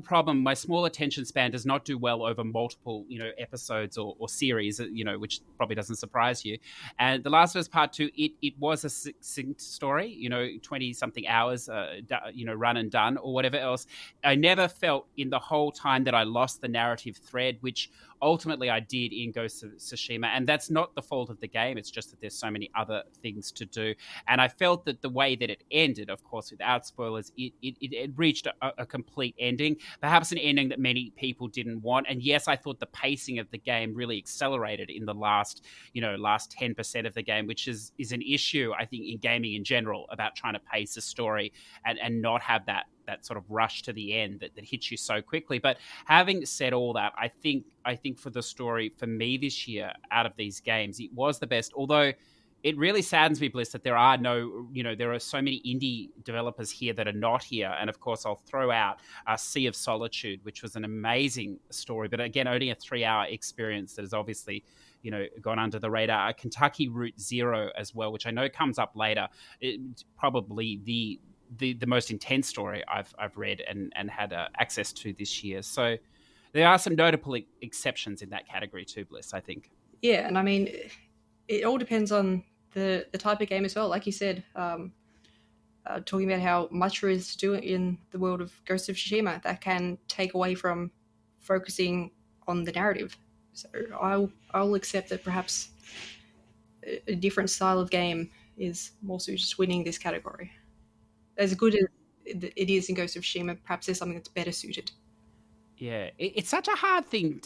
problem. My small attention span does not do well over multiple, episodes or series, which probably doesn't surprise you. And The Last of Us Part 2, it was a succinct story, 20-something hours, run and done or whatever else. I never felt in the whole time that I lost the narrative thread, which ultimately I did in Ghost of Tsushima. And that's not the fault of the game. It's just that there's so many other things to do. And I felt that the way that it ended, of course, without spoilers, it reached a complete ending, perhaps an ending that many people didn't want. And yes, I thought the pacing of the game really accelerated in the last 10% of the game, which is an issue, I think, in gaming in general about trying to pace a story and not have that sort of rush to the end that hits you so quickly. But having said all that, I think for the story, for me this year, out of these games, it was the best. Although it really saddens me, Bliss, that there are there are so many indie developers here that are not here. And of course, I'll throw out Sea of Solitude, which was an amazing story, but again, only a 3-hour experience that is obviously gone under the radar. Kentucky Route Zero as well, which I know comes up later. Probably the most intense story I've read and had access to this year. So there are some notable exceptions in that category too, Bliss, I think. Yeah, and I mean, it all depends on the type of game as well. Like you said, talking about how much there is to do in the world of Ghost of Tsushima, that can take away from focusing on the narrative. So I'll accept that perhaps a different style of game is more suited to winning this category. As good as it is in Ghost of Tsushima, perhaps there's something that's better suited. Yeah, it's such a hard thing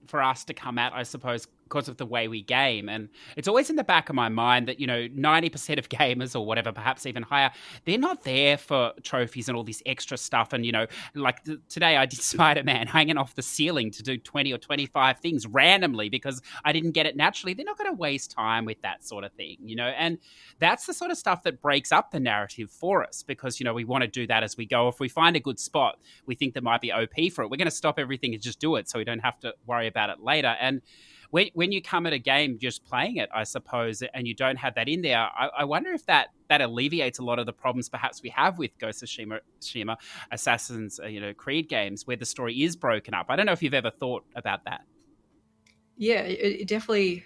for us to come at, I suppose, because of the way we game. And it's always in the back of my mind that, 90% of gamers or whatever, perhaps even higher, they're not there for trophies and all this extra stuff. And, like today I did Spider-Man hanging off the ceiling to do 20 or 25 things randomly because I didn't get it naturally. They're not going to waste time with that sort of thing, and that's the sort of stuff that breaks up the narrative for us because, we want to do that as we go. If we find a good spot, we think there might be OP for it, we're going to stop everything and just do it so we don't have to worry about it later. And when you come at a game just playing it, I suppose, and you don't have that in there, I wonder if that alleviates a lot of the problems perhaps we have with Ghost of Tsushima, Assassin's Creed games, where the story is broken up. I don't know if you've ever thought about that. Yeah, it definitely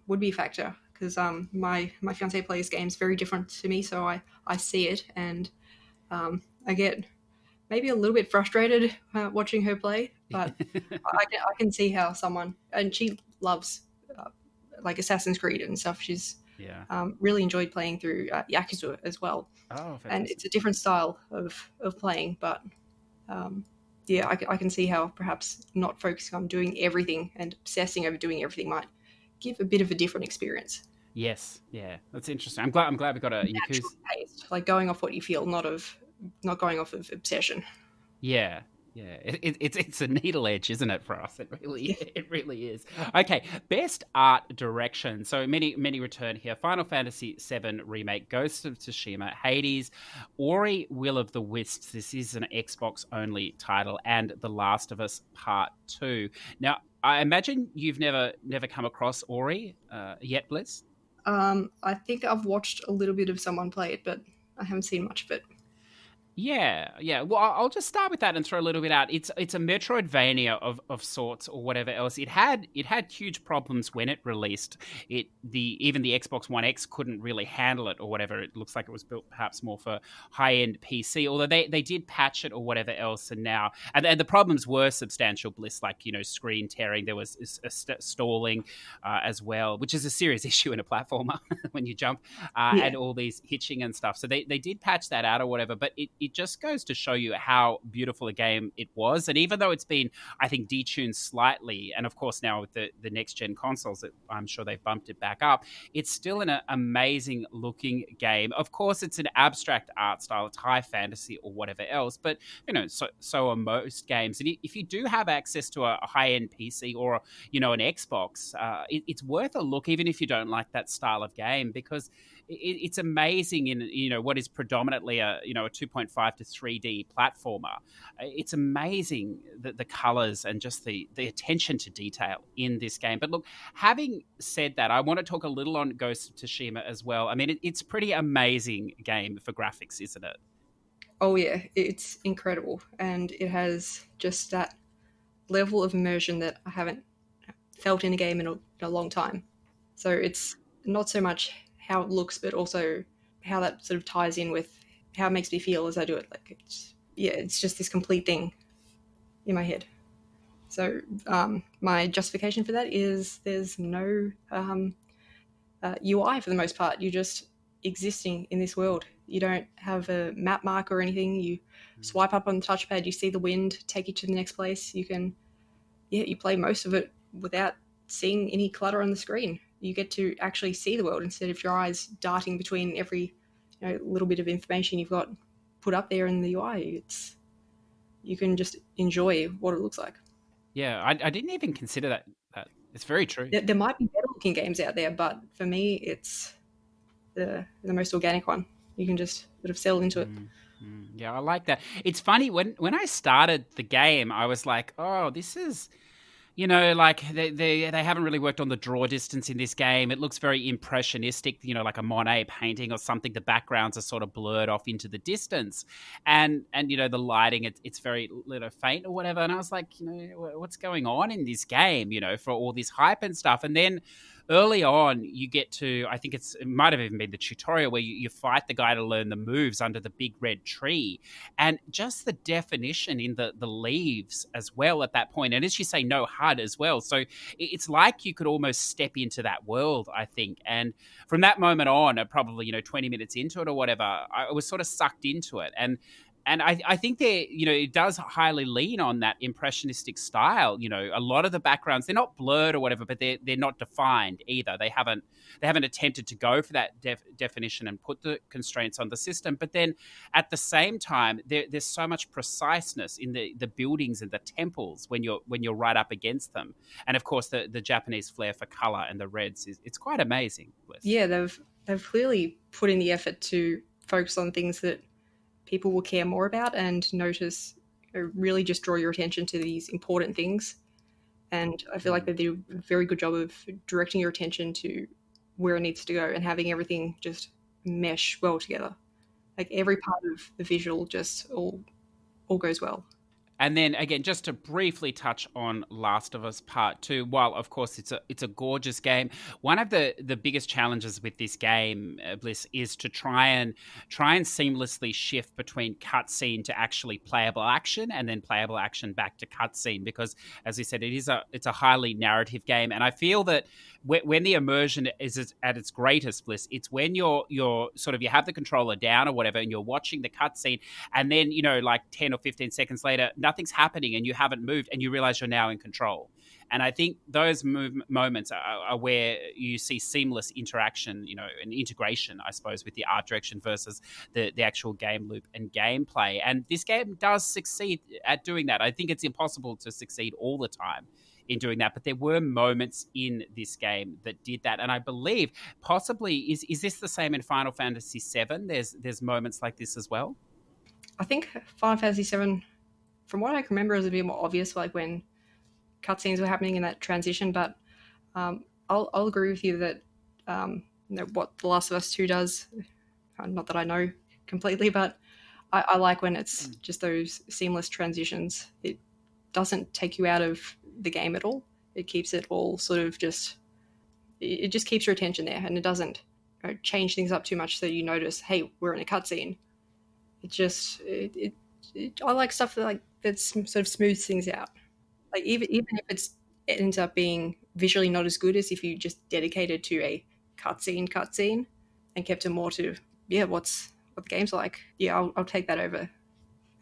would be a factor because my fiance plays games very different to me, so I see it, and I get maybe a little bit frustrated watching her play, but I can see how someone, and she loves like Assassin's Creed and stuff. She's really enjoyed playing through Yakuza as well. Oh, and it's a different style of playing, but I can see how perhaps not focusing on doing everything and obsessing over doing everything might give a bit of a different experience. Yes, yeah, that's interesting. I'm glad we got a Yakuza taste, like going off what you feel, not going off of obsession. Yeah. It's a needle edge, isn't it, for us? It really is. Okay, best art direction. So many return here. Final Fantasy VII Remake, Ghost of Tsushima, Hades, Ori Will of the Wisps. This is an Xbox only title, and The Last of Us Part 2. Now, I imagine you've never come across Ori yet, Bliss? I think I've watched a little bit of someone play it, but I haven't seen much of it. Yeah. Well, I'll just start with that and throw a little bit out. It's a Metroidvania of sorts or whatever else. It had huge problems when it released. Even the Xbox One X couldn't really handle it or whatever. It looks like it was built perhaps more for high-end PC, although they did patch it or whatever else. And now, and the problems were substantial, Bliss, like, screen tearing. There was stalling as well, which is a serious issue in a platformer when you jump, and all these hitching and stuff. So they did patch that out or whatever, but it just goes to show you how beautiful a game it was. And even though it's been, I think, detuned slightly, and of course now with the next-gen consoles, I'm sure they've bumped it back up, it's still an amazing looking game. Of course, it's an abstract art style, it's high fantasy or whatever else, but so are most games. And if you do have access to a high-end PC or an Xbox, it's worth a look, even if you don't like that style of game, because it's amazing in what is predominantly a 2.5 to 3D platformer. It's amazing the colors and just the attention to detail in this game. But look, having said that, I want to talk a little on Ghost of Tsushima as well. I mean, it's pretty amazing game for graphics, isn't it? Oh yeah, it's incredible, and it has just that level of immersion that I haven't felt in a game in a long time. So it's not so much how it looks, but also how that sort of ties in with how it makes me feel as I do it. Like it's just this complete thing in my head. So my justification for that is there's no UI for the most part. You're just existing in this world. You don't have a map mark or anything. You swipe up on the touchpad, you see the wind take you to the next place. You can, you play most of it without seeing any clutter on the screen. You get to actually see the world instead of your eyes darting between every little bit of information you've got put up there in the UI. You can just enjoy what it looks like. Yeah, I didn't even consider that. It's very true. There might be better looking games out there, but for me, it's the most organic one. You can just sort of settle into it. Yeah, I like that. It's funny, when I started the game, I was like, oh, this is You know, like they haven't really worked on the draw distance in this game. It looks very impressionistic, you know, like a Monet painting or something. The backgrounds are sort of blurred off into the distance, and you know the lighting, it's very faint or whatever. And I was like, you know, what's going on in this game? You know, for all this hype and stuff, and then early on you get to, I think it might have even been the tutorial where you fight the guy to learn the moves under the big red tree, and just the definition in the leaves as well at that point, and as you say, no HUD as well, so it's like you could almost step into that world, I think. And from that moment on, probably, you know, 20 minutes into it or whatever, I was sort of sucked into it. And I think you know, it does highly lean on that impressionistic style. You know, a lot of the backgrounds, they're not blurred or whatever, but they're not defined either. They haven't attempted to go for that definition and put the constraints on the system. But then at the same time, there's so much preciseness in the buildings and the temples when you're right up against them. And of course, the Japanese flair for color and the reds it's quite amazing. Bliss. Yeah, they've clearly put in the effort to focus on things that people will care more about and notice, really just draw your attention to these important things. And I feel like they do a very good job of directing your attention to where it needs to go and having everything just mesh well together. Like every part of the visual just all goes well. And then again, just to briefly touch on Last of Us Part 2, while of course it's a gorgeous game, one of the biggest challenges with this game, Bliss, is to try and seamlessly shift between cutscene to actually playable action, and then playable action back to cutscene, because as we said, it's a highly narrative game, and I feel that when the immersion is at its greatest, Bliss, it's when you're sort of, you have the controller down or whatever, and you're watching the cutscene, and then, you know, like 10 or 15 seconds later, nothing's happening and you haven't moved, and you realize you're now in control. And I think those moments are where you see seamless interaction, you know, and integration, I suppose, with the art direction versus the actual game loop and gameplay. And this game does succeed at doing that. I think it's impossible to succeed all the time in doing that, but there were moments in this game that did that. And I believe possibly, is this the same in Final Fantasy VII? There's moments like this as well? I think Final Fantasy VII, from what I can remember, is a bit more obvious, like when cutscenes were happening in that transition. But I'll agree with you that you know, what The Last of Us 2 does, not that I know completely, but I like when it's just those seamless transitions. It doesn't take you out of the game at all. It keeps it all sort of just, it just keeps your attention there, and it doesn't, you know, change things up too much so you notice, hey, we're in a cutscene. It just, I like stuff that sort of smooths things out. Like even if it ends up being visually not as good as if you just dedicated to a cutscene and kept it more to, what the game's like. Yeah, I'll take that over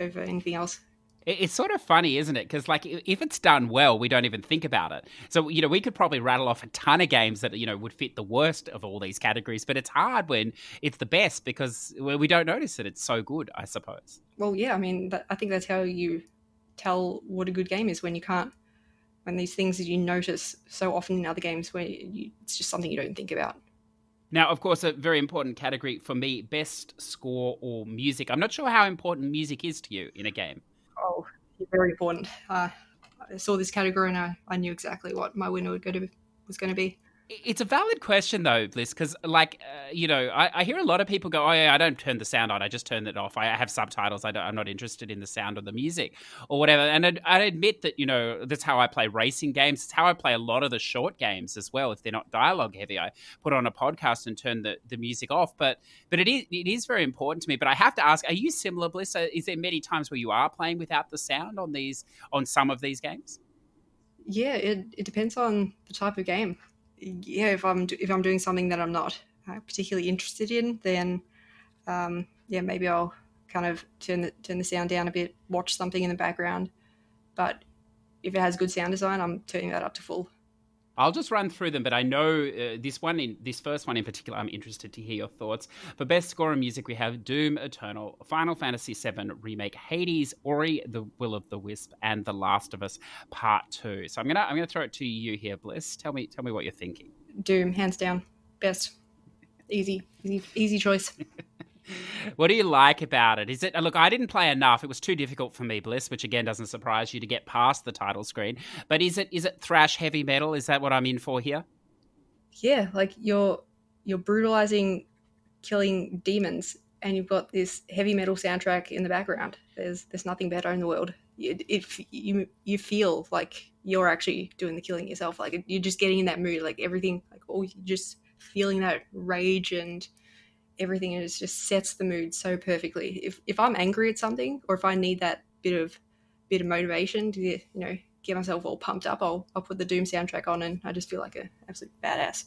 anything else. It's sort of funny, isn't it? Because, like, if it's done well, we don't even think about it. So, you know, we could probably rattle off a ton of games that, you know, would fit the worst of all these categories, but it's hard when it's the best because we don't notice it. It's so good, I suppose. Well, yeah, I mean, I think that's how you tell what a good game is, when these things that you notice so often in other games where it's just something you don't think about. Now, of course, a very important category for me, best score or music. I'm not sure how important music is to you in a game. Oh, very important. I saw this category and I knew exactly what my winner was going to be. It's a valid question, though, Bliss, because, like, you know, I hear a lot of people go, oh, yeah, I don't turn the sound on. I just turn it off. I have subtitles. I'm not interested in the sound of the music or whatever. And I admit that, you know, that's how I play racing games. It's how I play a lot of the short games as well. If they're not dialogue heavy, I put on a podcast and turn the music off. But it is very important to me. But I have to ask, are you similar, Bliss? Is there many times where you are playing without the sound on some of these games? Yeah, it depends on the type of game. Yeah, if I'm doing something that I'm not particularly interested in, then maybe I'll kind of turn the sound down a bit, watch something in the background. But if it has good sound design, I'm turning that up to full. I'll just run through them, but I know this first one in particular, I'm interested to hear your thoughts. For best score and music, we have Doom Eternal, Final Fantasy VII Remake, Hades, Ori, The Will of the Wisp, and The Last of Us Part 2. So I'm gonna throw it to you here, Bliss. Tell me what you're thinking. Doom, hands down, best, easy choice. What do you like about it? Is it look? I didn't play enough. It was too difficult for me, Bliss, which again doesn't surprise you to get past the title screen. But is it thrash heavy metal? Is that what I'm in for here? Yeah, like you're brutalizing, killing demons, and you've got this heavy metal soundtrack in the background. There's nothing better in the world. You feel like you're actually doing the killing yourself. Like you're just getting in that mood. Like everything, like you're just feeling that rage and everything, and it just sets the mood so perfectly. If I'm angry at something, or if I need that bit of motivation to get myself all pumped up, I'll put the Doom soundtrack on, and I just feel like an absolute badass.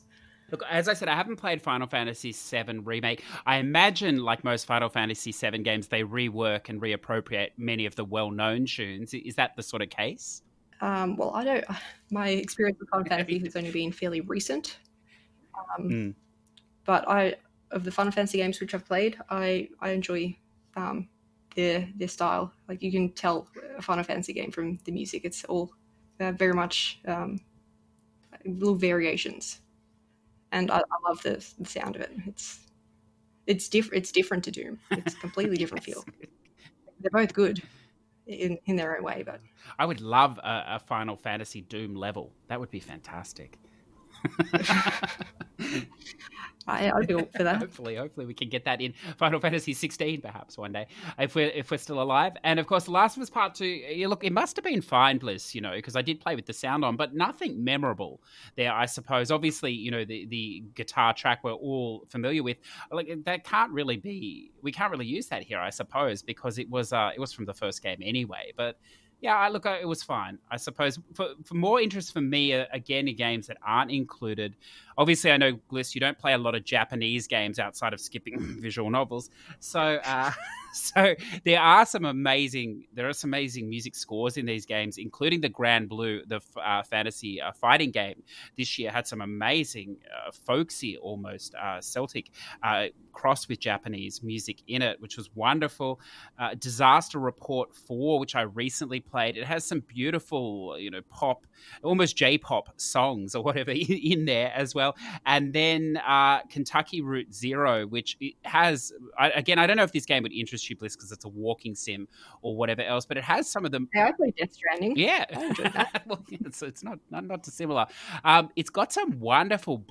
Look, as I said, I haven't played Final Fantasy VII Remake. I imagine, like most Final Fantasy VII games, they rework and reappropriate many of the well-known tunes. Is that the sort of case? Well, I don't. My experience with Final Fantasy has only been fairly recent. But of the Final Fantasy games which I've played, I enjoy their style. Like you can tell a Final Fantasy game from the music. It's all very much little variations, and I love the sound of it. It's different to Doom. It's a completely different feel. They're both good in their own way, but I would love a Final Fantasy Doom level. That would be fantastic. I'd be all for that. Hopefully we can get that in Final Fantasy 16 perhaps one day if we're still alive. And of course, The Last of Us Part 2. Look, it must have been fine, Bliss, because I did play with the sound on, but nothing memorable there, I suppose. Obviously, the guitar track we're all familiar with. Like that can't really be. We can't really use that here, I suppose, because it was from the first game anyway. But yeah, it was fine. I suppose for more interest for me, again, in games that aren't included. Obviously, I know, Bliss, you don't play a lot of Japanese games outside of skipping visual novels. So so there are some amazing music scores in these games, including the Grand Blue, the fantasy fighting game this year had some amazing folksy, almost Celtic cross with Japanese music in it, which was wonderful. Disaster Report 4, which I recently played, it has some beautiful, pop, almost J-pop songs or whatever in there as well. And then Kentucky Route Zero, which it has, again, I don't know if this game would interest you, Bliss, because it's a walking sim or whatever else, but it has some of them. Yeah, I played Death Stranding. Yeah. I enjoyed that. Well, it's not dissimilar. It's got some wonderful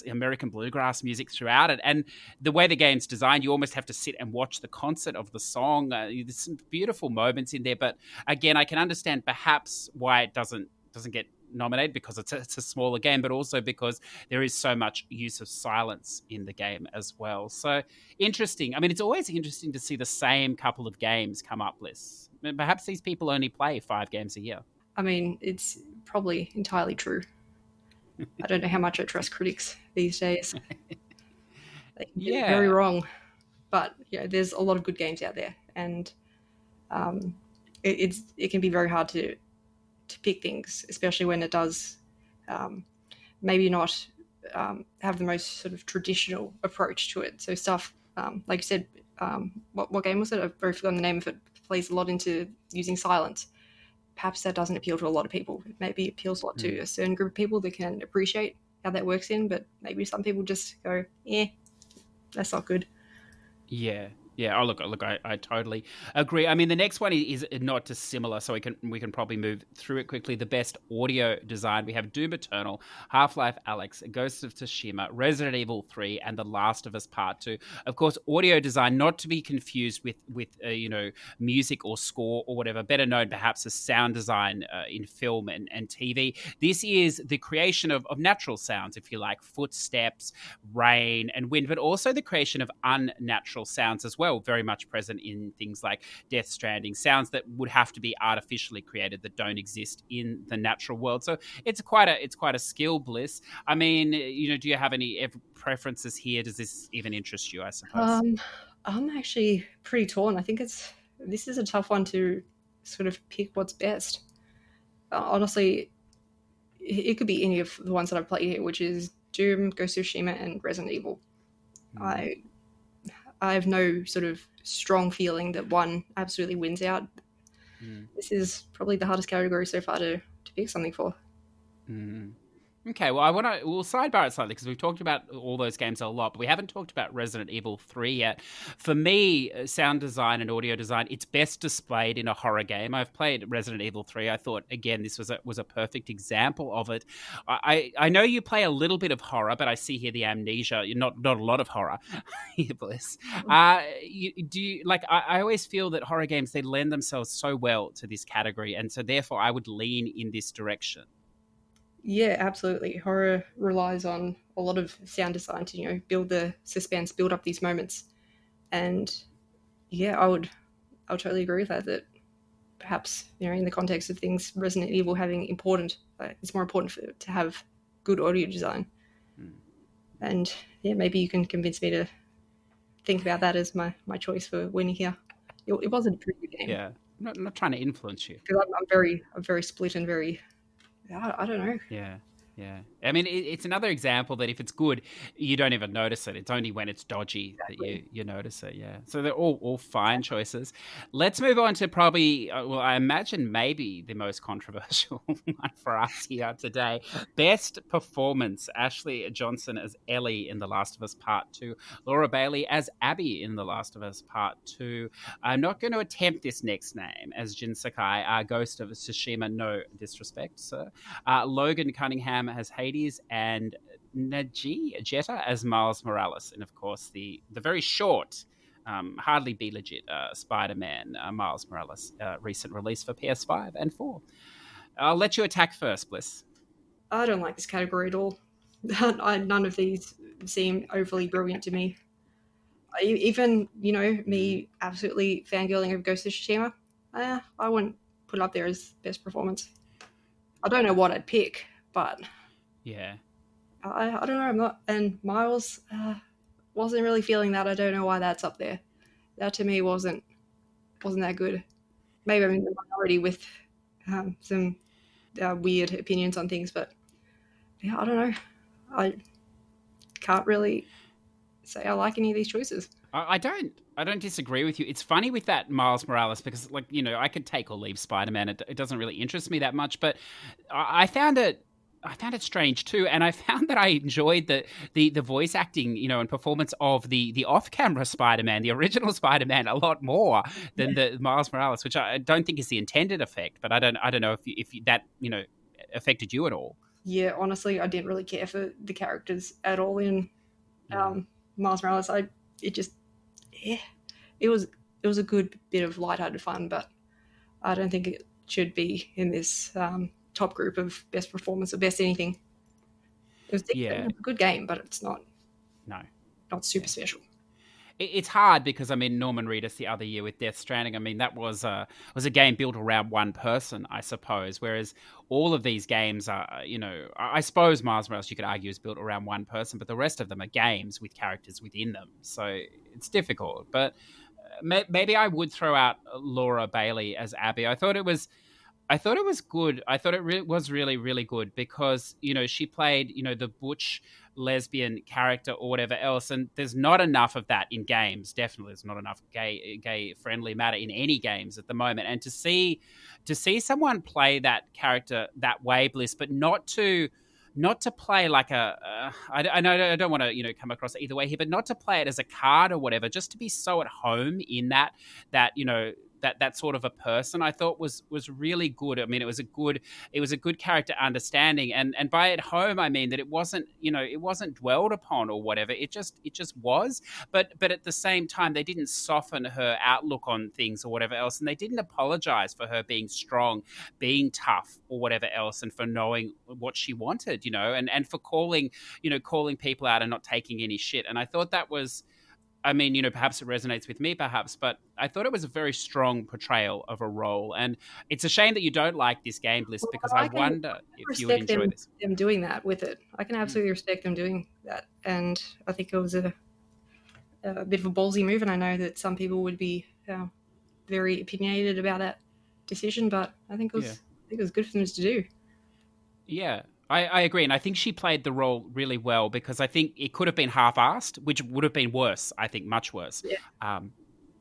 American bluegrass music throughout it. And the way the game's designed, you almost have to sit and watch the concert of the song. There's some beautiful moments in there. But again, I can understand perhaps why it doesn't get nominated, because it's a smaller game, but also because there is so much use of silence in the game as well. So interesting. I mean, it's always interesting to see the same couple of games come up, Bliss. Perhaps these people only play 5 games a year. I mean, it's probably entirely true. I don't know how much I trust critics these days. They can get it very wrong. But there's a lot of good games out there, and it can be very hard to pick things, especially when it does maybe not have the most sort of traditional approach to it. So stuff like you said, what game was it? I've very forgotten the name of it. Plays a lot into using silence. Perhaps that doesn't appeal to a lot of people. Maybe it appeals a lot to a certain group of people that can appreciate how that works in, but maybe some people just go, that's not good. Yeah. Oh, look! I totally agree. I mean, the next one is not dissimilar, so we can probably move through it quickly. The best audio design, we have Doom Eternal, Half-Life Alyx, Ghost of Tsushima, Resident Evil 3, and The Last of Us Part 2. Of course, audio design, not to be confused with music or score or whatever, better known perhaps as sound design in film and TV. This is the creation of natural sounds, if you like, footsteps, rain, and wind, but also the creation of unnatural sounds as well. Very much present in things like Death Stranding, sounds that would have to be artificially created that don't exist in the natural world. So it's quite a skill, Bliss. I mean, do you have any preferences here? Does this even interest you, I suppose? I'm actually pretty torn. I think this is a tough one to sort of pick what's best. Honestly, it could be any of the ones that I've played here, which is Doom, Ghost of Tsushima, and Resident Evil. I have no sort of strong feeling that one absolutely wins out. This is probably the hardest category so far to pick something for. Okay, well, we'll sidebar it slightly because we've talked about all those games a lot, but we haven't talked about Resident Evil 3 yet. For me, sound design and audio design, it's best displayed in a horror game. I've played Resident Evil 3. I thought, again, this was a perfect example of it. I know you play a little bit of horror, but I see here the amnesia. Not a lot of horror here, Bliss. I always feel that horror games, they lend themselves so well to this category, and so therefore I would lean in this direction. Yeah, absolutely. Horror relies on a lot of sound design to, build the suspense, build up these moments. And yeah, I would totally agree with that, that perhaps, in the context of things, Resident Evil having it's more important to have good audio design. And yeah, maybe you can convince me to think about that as my choice for winning here. It wasn't a pretty good game. Yeah, I'm not trying to influence you. Because I'm very split and very, I don't know. Yeah. I mean, it's another example that if it's good, you don't even notice it. It's only when it's dodgy that you notice it. Yeah. So they're all fine choices. Let's move on to probably, I imagine maybe the most controversial one for us here today. Best performance: Ashley Johnson as Ellie in The Last of Us Part 2, Laura Bailey as Abby in The Last of Us Part 2. I'm not going to attempt this next name, as Jin Sakai, Ghost of Tsushima, no disrespect, sir. Logan Cunningham as Hades, and Naji Jetta as Miles Morales. And of course, the very short, hardly be legit Spider-Man Miles Morales recent release for PS5 and 4. I'll let you attack first, Bliss. I don't like this category at all. None of these seem overly brilliant to me. Even, me absolutely fangirling of Ghost of Tsushima, I wouldn't put it up there as best performance. I don't know what I'd pick, but yeah, I don't know. I'm not, and Miles wasn't really feeling that. I don't know why that's up there. That to me wasn't that good. Maybe I'm in the minority with some weird opinions on things, but yeah, I don't know. I can't really say I like any of these choices. I don't disagree with you. It's funny with that Miles Morales because, I could take or leave Spider-Man. It doesn't really interest me that much, but I found it strange too, and I found that I enjoyed the voice acting, and performance of the off-camera Spider-Man, the original Spider-Man, a lot more than the Miles Morales, which I don't think is the intended effect. But I don't know if that affected you at all. Yeah, honestly, I didn't really care for the characters at all in Miles Morales. It was a good bit of lighthearted fun, but I don't think it should be in this top group of best performance or best anything. It was a good game, but it's not super special. It's hard because Norman Reedus the other year with Death Stranding. That was a game built around one person, I suppose. Whereas all of these games are, I suppose Miles Morales you could argue is built around one person, but the rest of them are games with characters within them. So it's difficult. But maybe I would throw out Laura Bailey as Abby. I thought it was good. I thought it was really, really good because, she played, the butch lesbian character or whatever else. And there's not enough of that in games. Definitely there's not enough gay friendly matter in any games at the moment. And to see someone play that character that way, Bliss, but not to play like I know I don't want to come across either way here, but not to play it as a card or whatever, just to be so at home in that that sort of a person, I thought was really good. It was a good character understanding, and by at home I mean that it wasn't dwelled upon or whatever. It just was, but at the same time they didn't soften her outlook on things or whatever else, and they didn't apologize for her being strong, being tough or whatever else, and for knowing what she wanted, and for calling people out and not taking any shit. And I thought that was, perhaps it resonates with me, perhaps, but I thought it was a very strong portrayal of a role. And it's a shame that you don't like this game, Bliss, because I wonder if you would enjoy this. Them doing that with it. I can absolutely respect them doing that. And I think it was a bit of a ballsy move, and I know that some people would be very opinionated about that decision, but I think it was good for them to do. Yeah. I agree, and I think she played the role really well because I think it could have been half-assed, which would have been worse, I think, much worse. Yeah.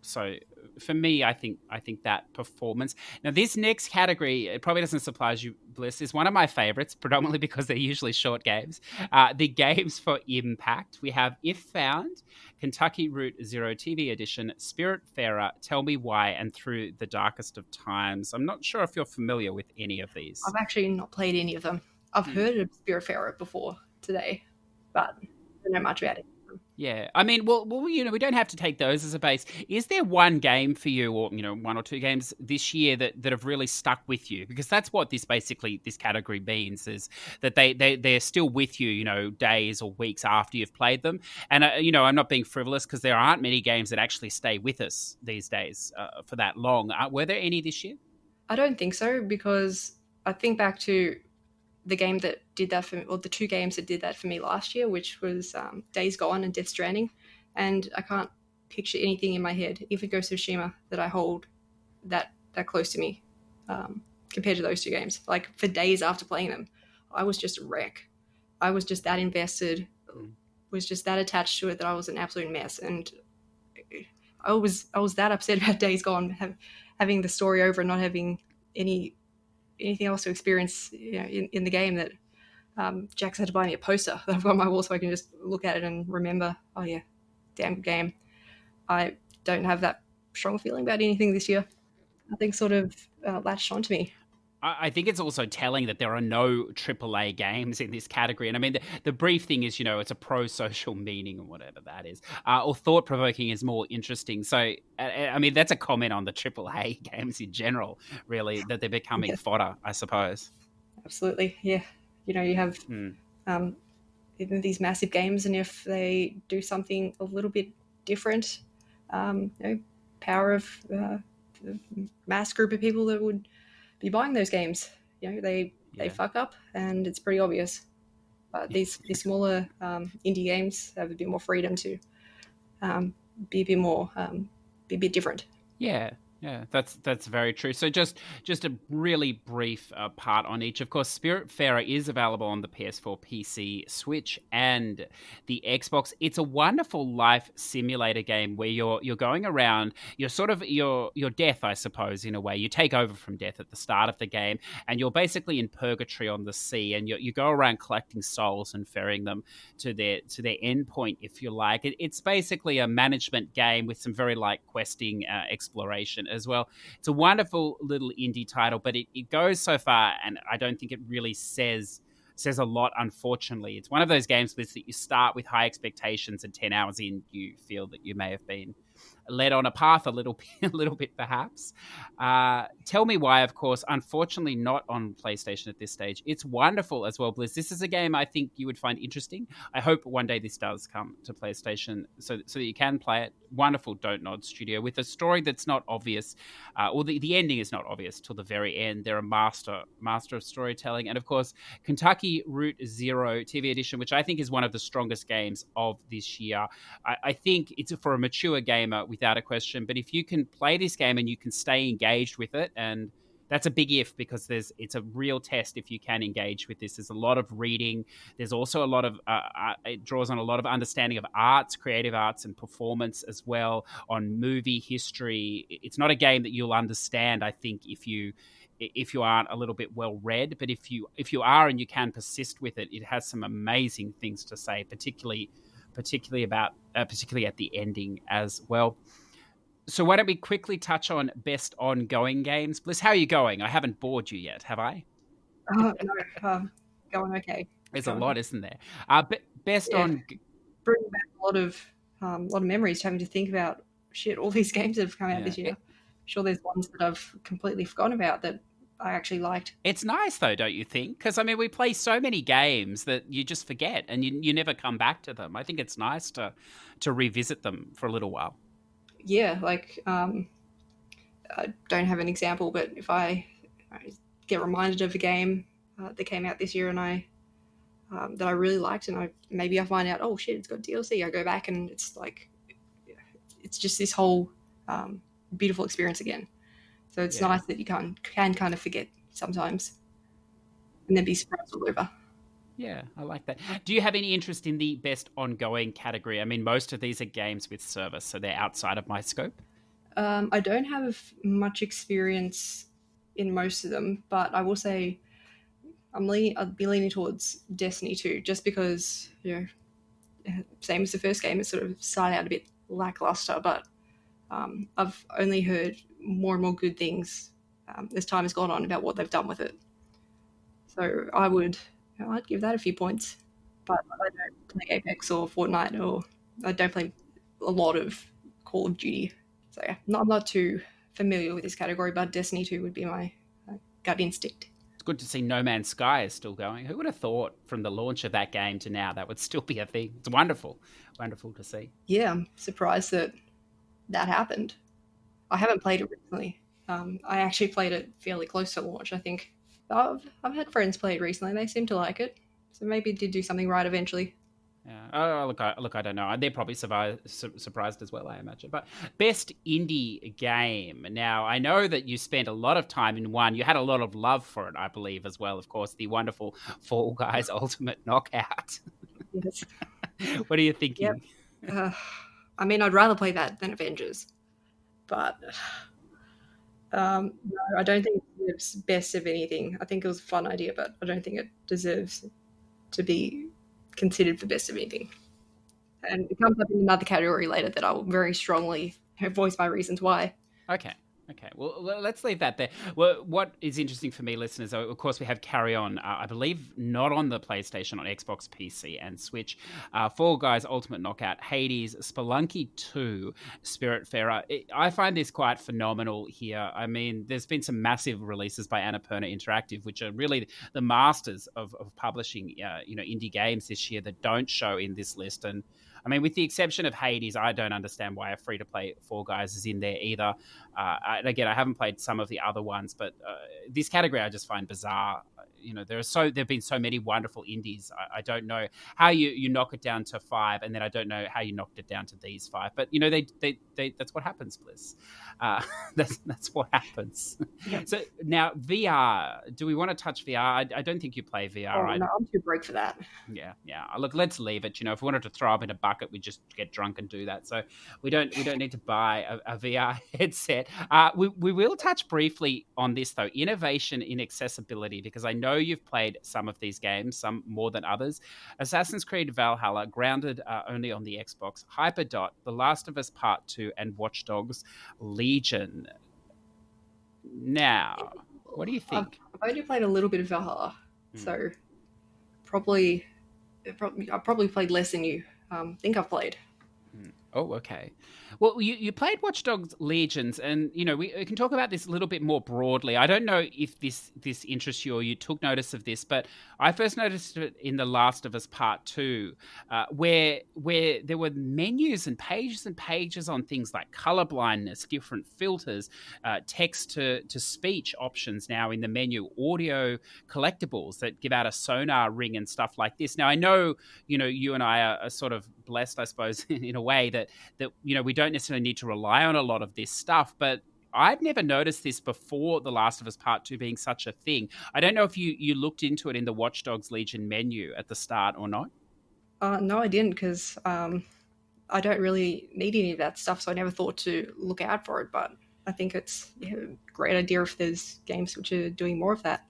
So for me, I think that performance. Now, this next category, it probably doesn't surprise you, Bliss, is one of my favorites, predominantly because they're usually short games. The games for impact. We have If Found, Kentucky Route Zero TV Edition, Spiritfarer, Tell Me Why, and Through the Darkest of Times. I'm not sure if you're familiar with any of these. I've actually not played any of them. I've heard of Spiritfarer before today, but I don't know much about it. Yeah, I mean, well, we don't have to take those as a base. Is there one game for you, or one or two games this year that have really stuck with you? Because that's what this category means, is that they're still with you, days or weeks after you've played them. And I'm not being frivolous, because there aren't many games that actually stay with us these days for that long. Were there any this year? I don't think so, because I think back to the game that did that for me, or the two games that did that for me last year, which was Days Gone and Death Stranding, and I can't picture anything in my head, even Ghost of Tsushima, that I hold that close to me compared to those two games. Like, for days after playing them, I was just a wreck. I was just that invested, was just that attached to it, that I was an absolute mess, and I was that upset about Days Gone, having the story over and not having anything else to experience in the game, that Jack's had to buy me a poster that I've got on my wall so I can just look at it and remember, oh yeah, damn good game. I don't have that strong feeling about anything this year. Nothing sort of latched onto me. I think it's also telling that there are no AAA games in this category. And I mean, the brief thing is, it's a pro-social meaning or whatever that is. Or thought-provoking is more interesting. So, I mean, that's a comment on the AAA games in general, really, that they're becoming fodder, I suppose. Absolutely, yeah. You have even these massive games, and if they do something a little bit different, power of the mass group of people that would be buying those games, they fuck up, and it's pretty obvious. But these smaller indie games have a bit more freedom to be a bit different. Yeah, that's very true. So just a really brief part on each. Of course, Spiritfarer is available on the PS4, PC, Switch, and the Xbox. It's a wonderful life simulator game where you're going around. You're sort of your death, I suppose, in a way. You take over from death at the start of the game, and you're basically in purgatory on the sea, and you go around collecting souls and ferrying them to their end point, if you like. It's basically a management game with some very light questing exploration as well. It's a wonderful little indie title, but it goes so far, and I don't think it really says a lot, unfortunately. It's one of those games that you start with high expectations, and 10 hours in, you feel that you may have been led on a path a little bit perhaps. Tell Me Why, of course, unfortunately not on PlayStation at this stage. It's wonderful as well, Bliss. This is a game I think you would find interesting. I hope one day this does come to PlayStation so that you can play it. Wonderful Don't Nod studio with a story that's not obvious, or the ending is not obvious till the very end. They're a master of storytelling. And of course, Kentucky Route Zero TV Edition, which I think is one of the strongest games of this year. I think it's for a mature gamer without a question, but if you can play this game and you can stay engaged with it, and that's a big if, because it's a real test if you can engage with this. There's a lot of reading. There's also a lot of it draws on a lot of understanding of arts, creative arts, and performance as well, on movie history. It's not a game that you'll understand, I think, if you aren't a little bit well read, but if you are and you can persist with it, it has some amazing things to say, particularly at the ending as well. So why don't we quickly touch on best ongoing games? Bliss, how are you going? I haven't bored you yet, have I? No, going okay. There's a lot, isn't there? Best on... Bringing back a lot of memories, having to think about, all these games that have come out this year. Sure, there's ones that I've completely forgotten about that I actually liked. It's nice, though, don't you think? Because, I mean, we play so many games that you just forget, and you never come back to them. I think it's nice to revisit them for a little while. Yeah, like, I don't have an example, but if I get reminded of a game that came out this year and that I really liked, and maybe I find out, oh shit, it's got DLC, I go back and it's like, it's just this whole beautiful experience again. So it's nice that you can kind of forget sometimes and then be surprised all over. Yeah, I like that. Do you have any interest in the best ongoing category? I mean, most of these are games with service, so they're outside of my scope. I don't have much experience in most of them, but I will say I'd be leaning towards Destiny 2, just because, same as the first game, it sort of started out a bit lackluster, but I've only heard more and more good things as time has gone on about what they've done with it. So I'd give that a few points, but I don't play Apex or Fortnite, or I don't play a lot of Call of Duty. So yeah, I'm not too familiar with this category, but Destiny 2 would be my gut instinct. It's good to see No Man's Sky is still going. Who would have thought from the launch of that game to now that would still be a thing? It's wonderful to see. Yeah, I'm surprised that happened. I haven't played it recently. I actually played it fairly close to launch, I think. I've had friends play it recently. They seem to like it. So maybe it did do something right eventually. Yeah. Oh, look, I don't know. They're probably surprised as well, I imagine. But best indie game. Now, I know that you spent a lot of time in one. You had a lot of love for it, I believe, as well. Of course, the wonderful Fall Guys Ultimate Knockout. Yes. What are you thinking? Yep. I mean, I'd rather play that than Avengers. But no, I don't think it deserves best of anything. I think it was a fun idea, but I don't think it deserves to be considered for best of anything. And it comes up in another category later that I will very strongly voice my reasons why. Okay. Well, let's leave that there. Well, what is interesting for me, listeners, of course, we have Carry On, I believe, not on the PlayStation, on Xbox, PC, and Switch. Fall Guys, Ultimate Knockout, Hades, Spelunky 2, Spiritfarer. I find this quite phenomenal here. I mean, there's been some massive releases by Annapurna Interactive, which are really the masters of publishing, indie games this year that don't show in this list. And I mean, with the exception of Hades, I don't understand why a free-to-play Fall Guys is in there either. And again, I haven't played some of the other ones, but this category I just find bizarre. There've been so many wonderful indies. I don't know how you knock it down to 5, and then I don't know how you knocked it down to these 5. But they that's what happens, Bliss. That's what happens. Yeah. So now VR. Do we want to touch VR? I don't think you play VR. Oh, no, I'm too broke for that. Yeah. Look, let's leave it. If we wanted to throw up in a bucket, we just get drunk and do that. So we don't need to buy a VR headset. We will touch briefly on this though: innovation in accessibility, because I know you've played some of these games, some more than others. Assassin's Creed Valhalla, grounded only on the Xbox, Hyperdot, The Last of Us Part 2, and Watch Dogs Legion. Now, what do you think? I've only played a little bit of Valhalla, so I probably played less than you think I've played. Oh, okay. Well, you played Watch Dogs Legions, and we can talk about this a little bit more broadly. I don't know if this interests you or you took notice of this, but I first noticed it in The Last of Us Part 2, where there were menus and pages on things like color blindness, different filters, text to speech options now in the menu, audio collectibles that give out a sonar ring and stuff like this. Now, I know you and I are sort of blessed, I suppose, in a way that we don't necessarily need to rely on a lot of this stuff, but I'd never noticed this before The Last of Us Part 2 being such a thing. I don't know if you looked into it in the Watch Dogs Legion menu at the start or not. No, I didn't, because I don't really need any of that stuff, so I never thought to look out for it, but I think it's a great idea if there's games which are doing more of that.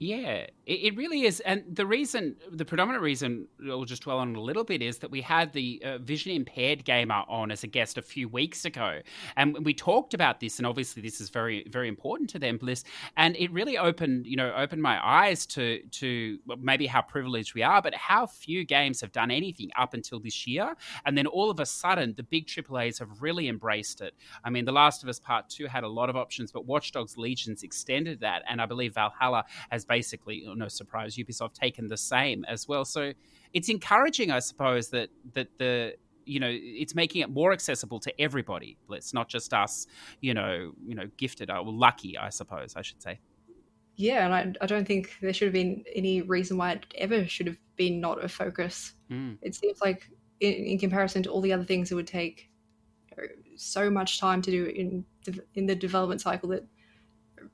Yeah, it really is. And the predominant reason, we'll just dwell on it a little bit, is that we had the vision impaired gamer on as a guest a few weeks ago. And we talked about this, and obviously this is very, very important to them, Bliss. And it really opened my eyes to maybe how privileged we are, but how few games have done anything up until this year. And then all of a sudden, the big AAAs have really embraced it. I mean, The Last of Us Part 2 had a lot of options, but Watch Dogs Legions extended that. And I believe Valhalla has basically, no surprise, Ubisoft taken the same as well. So it's encouraging, I suppose, that it's making it more accessible to everybody. It's not just us, gifted or lucky, I suppose I should say. Yeah, and I don't think there should have been any reason why it ever should have been not a focus. It seems like in comparison to all the other things, it would take so much time to do in the development cycle that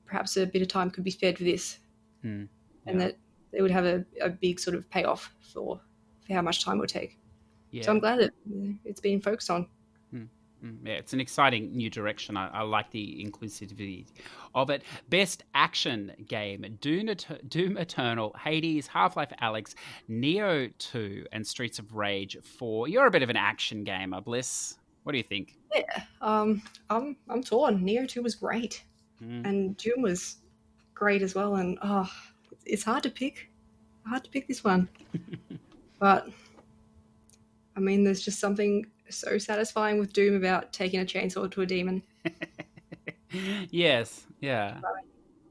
perhaps a bit of time could be spared for this. And that they would have a big sort of payoff for how much time it would take. Yeah. So I'm glad that it's being focused on. Yeah, it's an exciting new direction. I like the inclusivity of it. Best action game: Doom Eternal, Hades, Half-Life Alyx, Neo 2, and Streets of Rage 4. You're a bit of an action gamer, Bliss. What do you think? Yeah, I'm torn. Neo 2 was great, and Doom was great as well. And it's hard to pick. Hard to pick this one, but I mean, there's just something so satisfying with Doom about taking a chainsaw to a demon. Yes, yeah.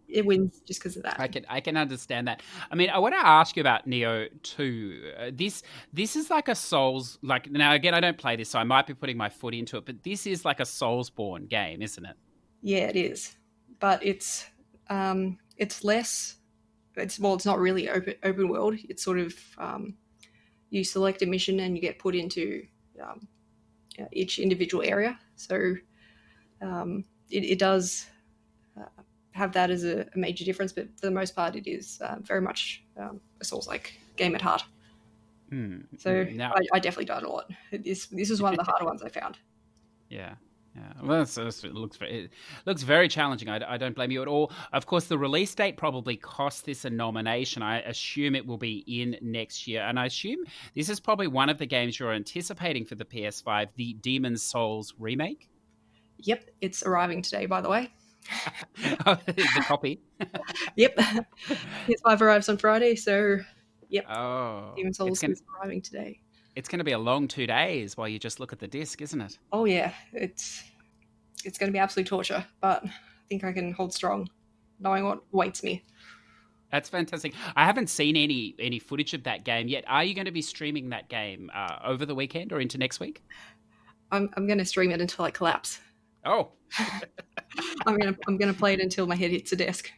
It wins just because of that. I can understand that. I mean, I want to ask you about Neo 2. This is like a Souls, like, now again, I don't play this, so I might be putting my foot into it, but this is like a Soulsborne game, isn't it? Yeah, it is. But it's less. It's not really open world. It's sort of you select a mission and you get put into each individual area. So it does have that as a major difference, but for the most part, it is very much a Souls-like game at heart. So now, I definitely died a lot. This is one of the harder ones I found. Yeah. Yeah, well, it looks very challenging. I don't blame you at all. Of course, the release date probably cost this a nomination. I assume it will be in next year. And I assume this is probably one of the games you're anticipating for the PS5, the Demon's Souls remake. Yep, it's arriving today, by the way. The copy. Yep. PS5 arrives on Friday, so yep. Oh, Demon's Souls is arriving today. It's going to be a long 2 days while you just look at the disc, isn't it? Oh yeah, it's going to be absolute torture, but I think I can hold strong, knowing what awaits me. That's fantastic. I haven't seen any footage of that game yet. Are you going to be streaming that game over the weekend or into next week? I'm going to stream it until I collapse. Oh, I'm going to play it until my head hits the desk.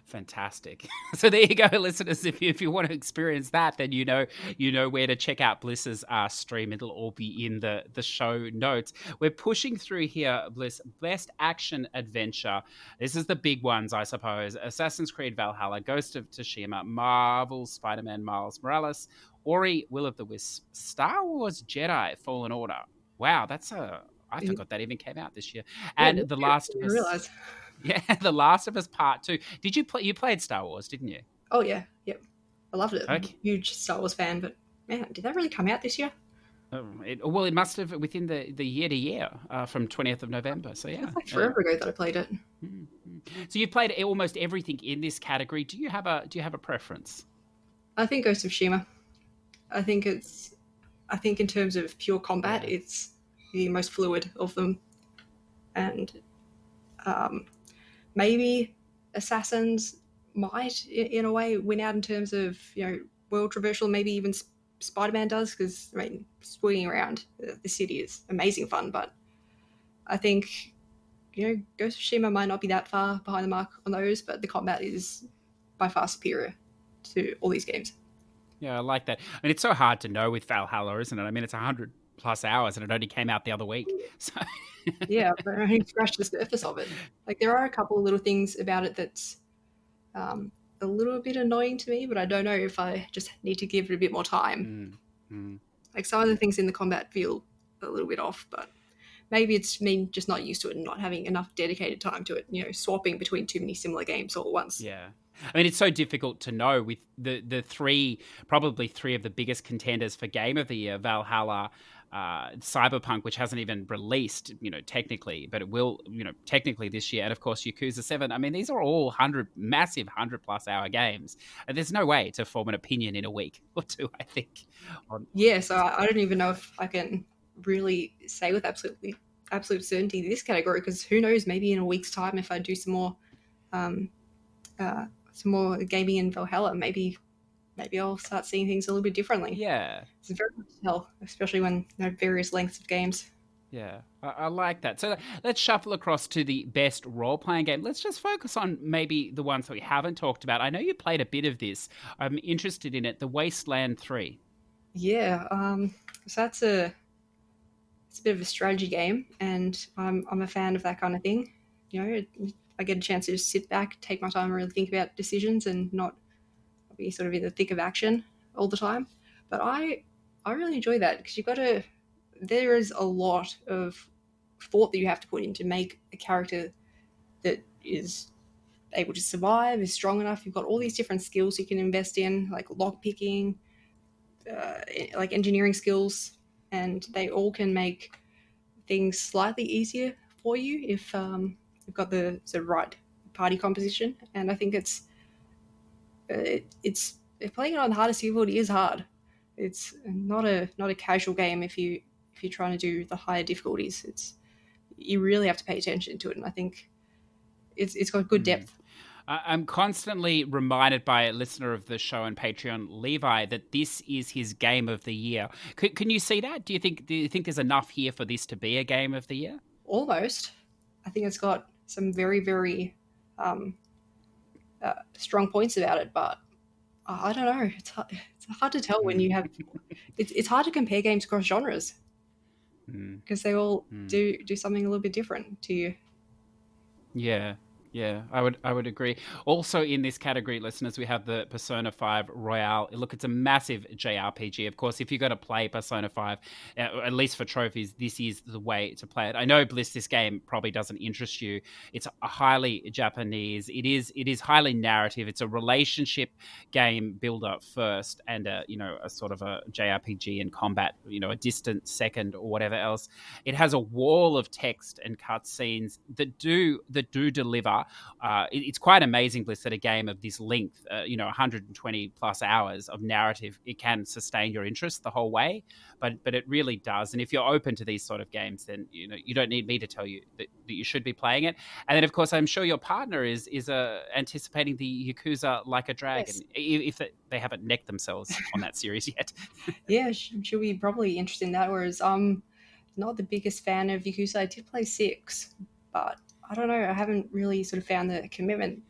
Fantastic. So there you go, listeners. If you want to experience that, then you know where to check out Bliss's stream. It'll all be in the show notes. We're pushing through here, Bliss. Best action adventure. This is the big ones, I suppose. Assassin's Creed Valhalla, Ghost of Tsushima, Marvel, Spider-Man Miles Morales, Ori, Will of the Wisps, Star Wars Jedi Fallen Order. Wow, I forgot that even came out this year. And The Last of Us. Realize. Yeah, The Last of Us Part 2. Did you play? You played Star Wars, didn't you? Oh yeah, yep. I loved it. Okay. I'm a huge Star Wars fan, but man, did that really come out this year? It must have within the year to year from 20th of November. So yeah, it's like forever ago that I played it. Mm-hmm. So you played almost everything in this category. Do you have a preference? I think Ghost of Tsushima. I think in terms of pure combat, it's the most fluid of them, and maybe Assassins might, in a way, win out in terms of world traversal. Maybe even Spider-Man does, because I mean, swinging around the city is amazing fun. But I think Ghost of Tsushima might not be that far behind the mark on those, but the combat is by far superior to all these games. Yeah, I like that. I mean, it's so hard to know with Valhalla, isn't it? I mean, it's 100+ hours, and it only came out the other week. So. Yeah, but I only scratched the surface of it. Like, there are a couple of little things about it that's a little bit annoying to me, but I don't know if I just need to give it a bit more time. Like, some of the things in the combat feel a little bit off, but maybe it's me just not used to it and not having enough dedicated time to it, swapping between too many similar games all at once. Yeah. I mean, it's so difficult to know with the probably three of the biggest contenders for Game of the Year, Valhalla, Cyberpunk, which hasn't even released, technically, but it will, technically this year, and of course Yakuza 7. I mean, these are all massive 100+ hour games, and there's no way to form an opinion in a week or two, I think. Yeah, so I don't even know if I can really say with absolute certainty this category, because who knows, maybe in a week's time, if I do some more gaming in Valhalla, maybe I'll start seeing things a little bit differently. Yeah. It's very hard to tell, especially when various lengths of games. Yeah, I like that. So let's shuffle across to the best role-playing game. Let's just focus on maybe the ones that we haven't talked about. I know you played a bit of this. I'm interested in it, The Wasteland 3. Yeah, so it's a bit of a strategy game, and I'm a fan of that kind of thing. I get a chance to just sit back, take my time, and really think about decisions, and not be sort of in the thick of action all the time. But I really enjoy that, because there is a lot of thought that you have to put in to make a character that is able to survive, is strong enough. You've got all these different skills you can invest in, like lock picking, like engineering skills, and they all can make things slightly easier for you if you've got the right party composition. And I think it's playing it on the hardest difficulty is hard. It's not a casual game if you're trying to do the higher difficulties. You really have to pay attention to it, and I think it's got good depth. I'm constantly reminded by a listener of the show and Patreon, Levi, that this is his game of the year. Can you see that? Do you think there's enough here for this to be a game of the year? Almost. I think it's got some very, very strong points about it, but I don't know. It's hard to tell when you have. It's hard to compare games across genres because they all do something a little bit different to you. Yeah, I would agree. Also in this category, listeners, we have the Persona 5 Royale. Look, it's a massive JRPG. Of course, if you're going to play Persona 5, at least for trophies, this is the way to play it. I know, Bliss, this game probably doesn't interest you. It's a highly Japanese. It is highly narrative. It's a relationship game builder first, and a sort of a JRPG and combat, a distant second or whatever else. It has a wall of text and cutscenes that do deliver. It's quite amazing, Bliss, that a game of this length, 120 plus hours of narrative, it can sustain your interest the whole way. But it really does. And if you're open to these sort of games, then you don't need me to tell you that you should be playing it. And then, of course, I'm sure your partner is anticipating the Yakuza Like a Dragon, if they haven't necked themselves on that series yet. Yeah, she'll be probably interested in that. Whereas I'm not the biggest fan of Yakuza. I did play 6, but I don't know. I haven't really sort of found the commitment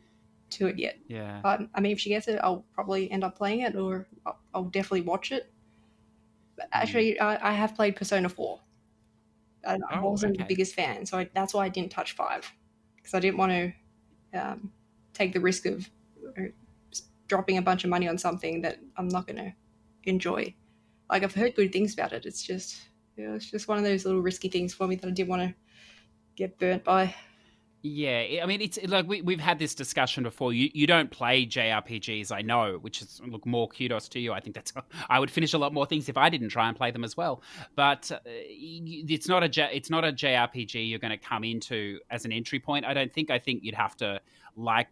to it yet. Yeah. But I mean, if she gets it, I'll probably end up playing it, or I'll definitely watch it. But actually, I have played Persona 4. I wasn't the biggest fan, so that's why I didn't touch 5, because I didn't want to take the risk of dropping a bunch of money on something that I'm not going to enjoy. Like, I've heard good things about it. It's just one of those little risky things for me that I didn't want to get burnt by. Yeah, I mean, it's like we've had this discussion before. You don't play JRPGs, I know, which is, look, more kudos to you. I think I would finish a lot more things if I didn't try and play them as well. But it's not a JRPG you're going to come into as an entry point. I think you'd have to like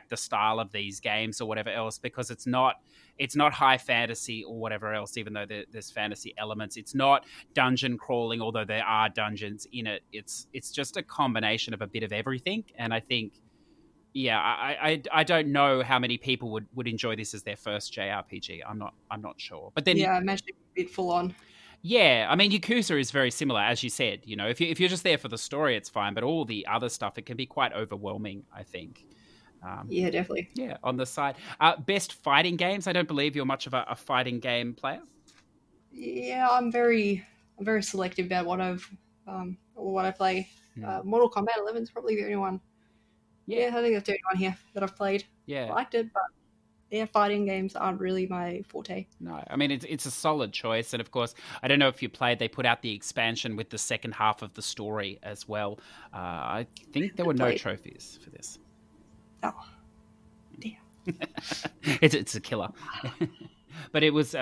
the style of these games or whatever else, because it's not high fantasy or whatever else, even though there's fantasy elements. It's not dungeon crawling, although there are dungeons in it. It's just a combination of a bit of everything. And I think, I don't know how many people would enjoy this as their first JRPG. I'm not sure. But then, I imagine it's a bit full on. Yeah, I mean, Yakuza is very similar, as you said. If you're just there for the story, it's fine. But all the other stuff, it can be quite overwhelming, I think. Yeah, definitely. Yeah, on the side. Best fighting games. I don't believe you're much of a fighting game player. Yeah, I'm very selective about what I play. Mortal Kombat 11 is probably the only one. Yeah, I think that's the only one here that I've played. Yeah, I liked it, but yeah, fighting games aren't really my forte. No, I mean, it's a solid choice. And of course, I don't know if you played, they put out the expansion with the second half of the story as well. I think there were no trophies for this. Oh, damn. It's a killer. But it was...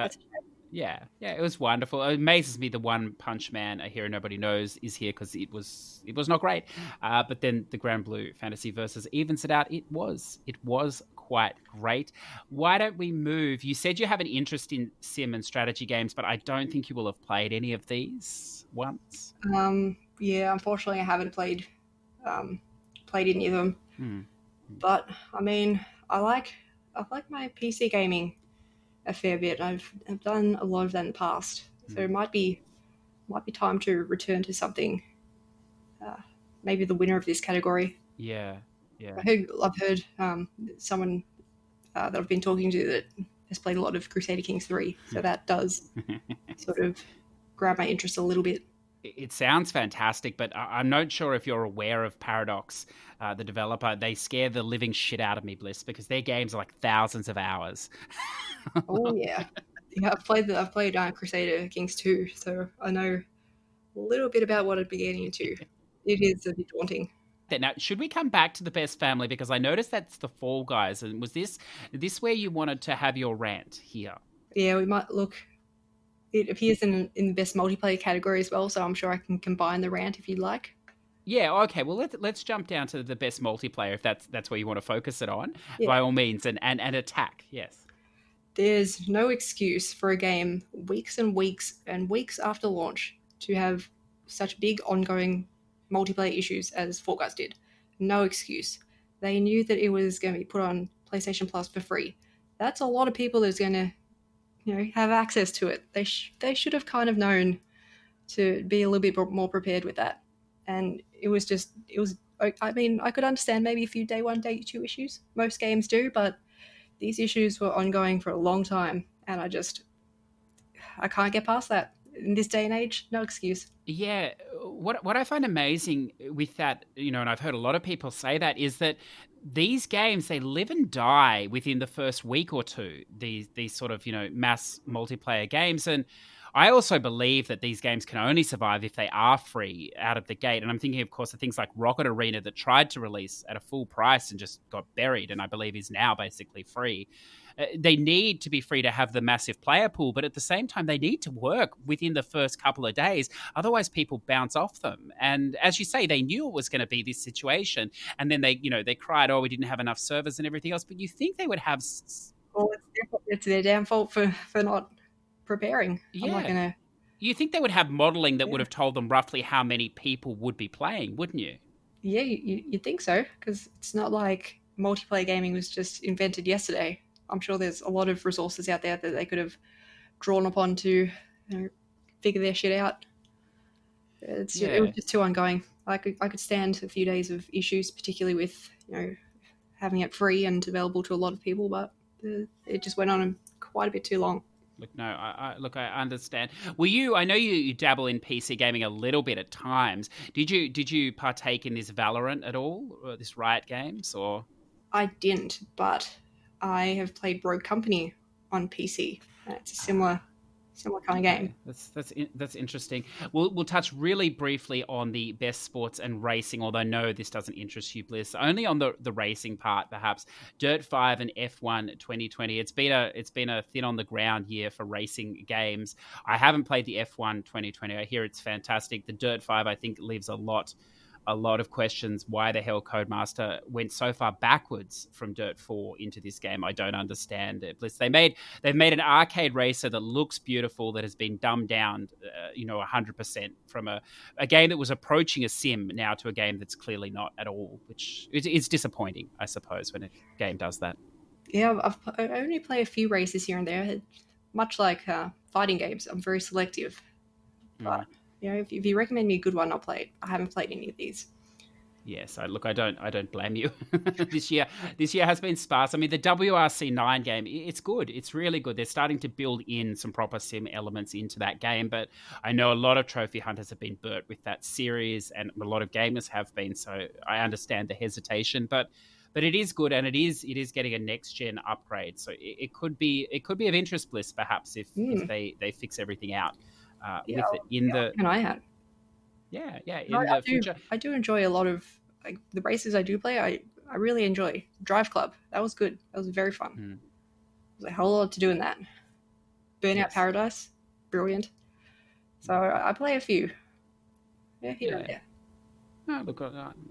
Yeah, it was wonderful. It amazes me the One Punch Man, A Hero Nobody Knows, is here because it was not great. But then the Grand Blue Fantasy Versus evens it out. It was quite great. Why don't we move? You said you have an interest in sim and strategy games, but I don't think you will have played any of these once. Yeah, unfortunately, I haven't played any of them. But I mean, I like my PC gaming a fair bit. I've done a lot of that in the past, so it might be time to return to something. Maybe the winner of this category. Yeah. I've heard someone that I've been talking to that has played a lot of Crusader Kings 3, so that does sort of grab my interest a little bit. It sounds fantastic, but I'm not sure if you're aware of Paradox, the developer. They scare the living shit out of me, Bliss, because their games are like thousands of hours. Oh yeah, I've played Crusader Kings 2, so I know a little bit about what I'd be getting into. it is a bit daunting. Now, should we come back to the best family, because I noticed that's the Fall Guys, and was this where you wanted to have your rant here? Yeah, we might look. It appears in the best multiplayer category as well, so I'm sure I can combine the rant if you'd like. Yeah, okay. Well, let's jump down to the best multiplayer if that's where you want to focus it on, Yeah. by all means, and attack. Yes. There's no excuse for a game weeks and weeks and weeks after launch to have such big ongoing multiplayer issues as Fall Guys did. No excuse. They knew that it was going to be put on PlayStation Plus for free. That's a lot of people that's going to, have access to it. They should have kind of known to be a little bit more prepared with that. And I mean, I could understand maybe a few day one, day two issues. Most games do, but these issues were ongoing for a long time, and I can't get past that. In this day and age, no excuse. Yeah, what I find amazing with that, and I've heard a lot of people say that, is that these games, they live and die within the first week or two, these sort of, mass multiplayer games. And I also believe that these games can only survive if they are free out of the gate. And I'm thinking, of course, of things like Rocket Arena that tried to release at a full price and just got buried, and I believe is now basically free. They need to be free to have the massive player pool, but at the same time, they need to work within the first couple of days. Otherwise, people bounce off them. And as you say, they knew it was going to be this situation. And then they cried, oh, we didn't have enough servers and everything else. But you think they would have... Well, it's their damn fault for not preparing. Yeah. I'm not gonna... You think they would have modeling that would have told them roughly how many people would be playing, wouldn't you? Yeah, you'd think so, because it's not like multiplayer gaming was just invented yesterday. I'm sure there's a lot of resources out there that they could have drawn upon to figure their shit out. It was just too ongoing. I could stand a few days of issues, particularly with having it free and available to a lot of people, but it just went on quite a bit too long. Look, no, I understand. I know you dabble in PC gaming a little bit at times. Did you partake in this Valorant at all, or this Riot Games, or? I didn't, but I have played Rogue Company on PC. It's a similar kind of game. That's interesting. We'll touch really briefly on the best sports and racing, although no, this doesn't interest you, Bliss. Only on the racing part, perhaps. Dirt 5 and F1 2020. It's been a thin on the ground year for racing games. I haven't played the F1 2020. I hear it's fantastic. The Dirt 5, I think, leaves a lot of questions. Why the hell Codemaster went so far backwards from Dirt 4 into this game, I don't understand it. Bliss, they've made an arcade racer that looks beautiful, that has been dumbed down 100% from a game that was approaching a sim now to a game that's clearly not at all, which is disappointing, I suppose, when a game does that. Yeah, I only play a few races here and there. Much like fighting games, I'm very selective. But if you recommend me a good one, I'll play it. I haven't played any of these. Yes, I don't blame you. This year has been sparse. I mean, the WRC9 game, it's good. It's really good. They're starting to build in some proper sim elements into that game, but I know a lot of trophy hunters have been burnt with that series, and a lot of gamers have been, so I understand the hesitation, but it is good, and it is getting a next gen upgrade. So it could be of interest, Bliss, perhaps, if they fix everything out. With it in the an eye out. The future. I do enjoy a lot of the races I do play. I really enjoy Drive Club. That was good. That was very fun. There's a whole lot to do in that. Burnout Paradise, brilliant. So I play a few. Here and there. Oh, look,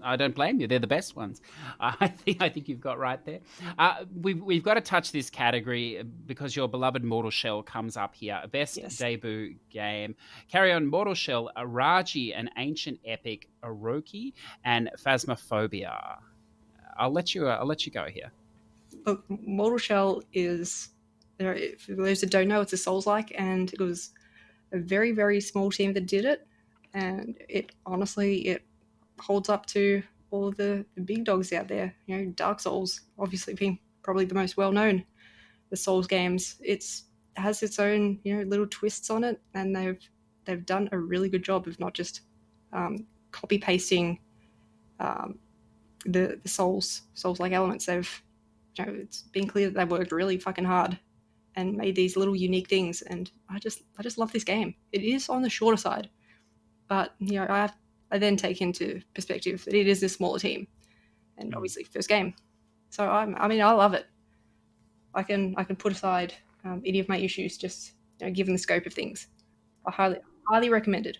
I don't blame you. They're the best ones. I think you've got right there. We've got to touch this category because your beloved Mortal Shell comes up here. Best debut game. Carry on Mortal Shell, Araji, an ancient epic, Orochi, and Phasmophobia. I'll let you go here. Look, Mortal Shell is, if those that don't know, it's a Souls-like, and it was a very, very small team that did it, and it holds up to all of the big dogs out there. Dark Souls obviously being probably the most well-known. The Souls games, it has its own little twists on it, and they've done a really good job of not just copy pasting the Souls-like elements. It's been clear that they've worked really fucking hard and made these little unique things, and I just love this game. It is on the shorter side, but I then take into perspective that it is a smaller team, and obviously first game. So I love it. I can put aside any of my issues, just given the scope of things. I highly recommend it.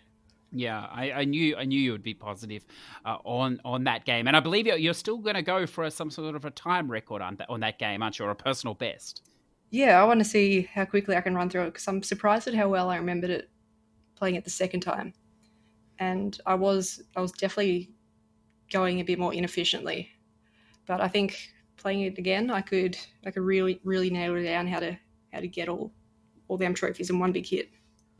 Yeah, I knew you would be positive on that game, and I believe you're still going to go for some sort of a time record on that game, aren't you, or a personal best? Yeah, I want to see how quickly I can run through it, because I'm surprised at how well I remembered it playing it the second time, and I was definitely going a bit more inefficiently, but I think playing it again, I could really nail it down how to get all them trophies in one big hit.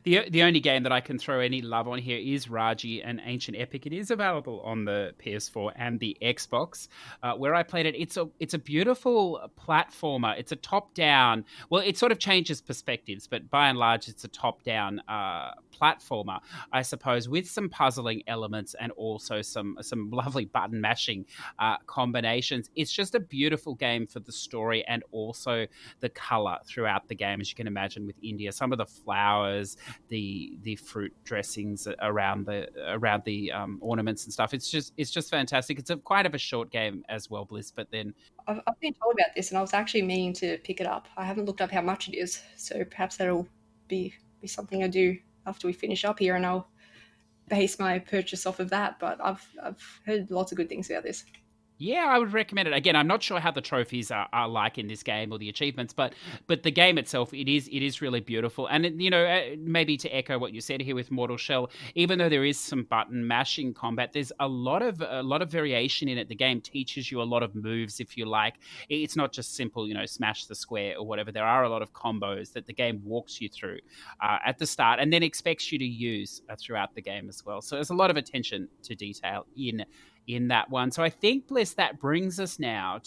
The only game that I can throw any love on here is Raji, an Ancient Epic. It is available on the PS4 and the Xbox. Where I played it, it's a beautiful platformer. It's a top-down. Well, it sort of changes perspectives, but by and large, it's a top-down platformer, I suppose, with some puzzling elements and also some lovely button mashing combinations. It's just a beautiful game for the story and also the color throughout the game, as you can imagine with India. Some of the flowers, the fruit dressings around the ornaments and stuff. It's just fantastic. It's quite of a short game as well, Bliss. But then I've been told about this, and I was actually meaning to pick it up. I haven't looked up how much it is, so perhaps that'll be something I do after we finish up here, and I'll base my purchase off of that. But I've heard lots of good things about this. Yeah, I would recommend it. Again, I'm not sure how the trophies are like in this game or the achievements, but the game itself, it is really beautiful. And maybe to echo what you said here with Mortal Shell, even though there is some button mashing combat, there's a lot of variation in it. The game teaches you a lot of moves, if you like. It's not just simple, smash the square or whatever. There are a lot of combos that the game walks you through at the start, and then expects you to use throughout the game as well. So there's a lot of attention to detail in that one. So I think, Bliss, that brings us now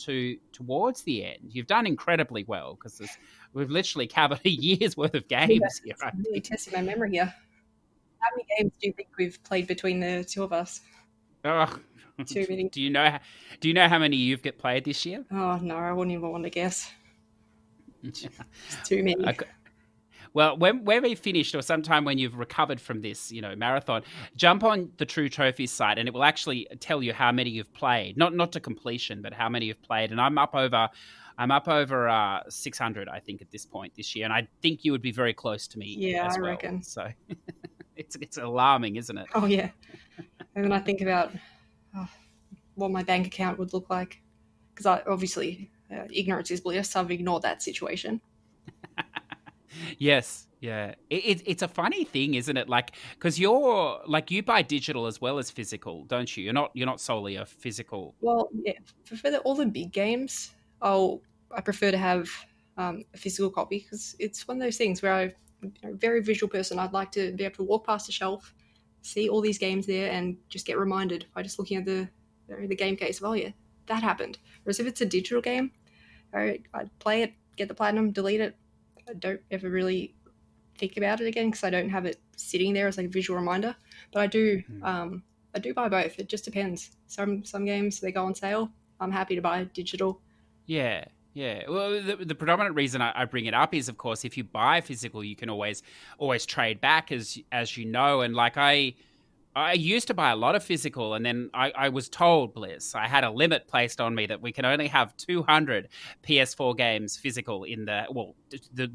towards the end. You've done incredibly well, because we've literally covered a year's worth of games here. Right? Really testing my memory here. How many games do you think we've played between the two of us? Oh, too many. Do you know how many you've played this year? Oh no, I wouldn't even want to guess. It's too many. Okay. Well, when we finished, or sometime when you've recovered from this, marathon, jump on the True Trophies site, and it will actually tell you how many you've played. Not to completion, but how many you've played. And I'm up over 600, I think, at this point this year, and I think you would be very close to me. Yeah, as I well. reckon. So it's alarming, isn't it? Oh yeah. And then I think about what my bank account would look like, because I obviously ignorance is bliss. I've ignored that situation. Yes, yeah. It's a funny thing, isn't it? Like, because you buy digital as well as physical, don't you? You're not solely a physical. Well, yeah. For all the big games, I prefer to have a physical copy, because it's one of those things where I'm a very visual person. I'd like to be able to walk past a shelf, see all these games there, and just get reminded by just looking at the game case of, oh yeah, that happened. Whereas if it's a digital game, I'd play it, get the platinum, delete it. I don't ever really think about it again, because I don't have it sitting there as like a visual reminder. But I do buy both. It just depends. Some games, they go on sale. I'm happy to buy digital. Yeah. Well, the predominant reason I bring it up is, of course, if you buy physical, you can always trade back, as you know. And like I used to buy a lot of physical, and then I was told, Bliss, I had a limit placed on me that we can only have 200 PS4 games physical in the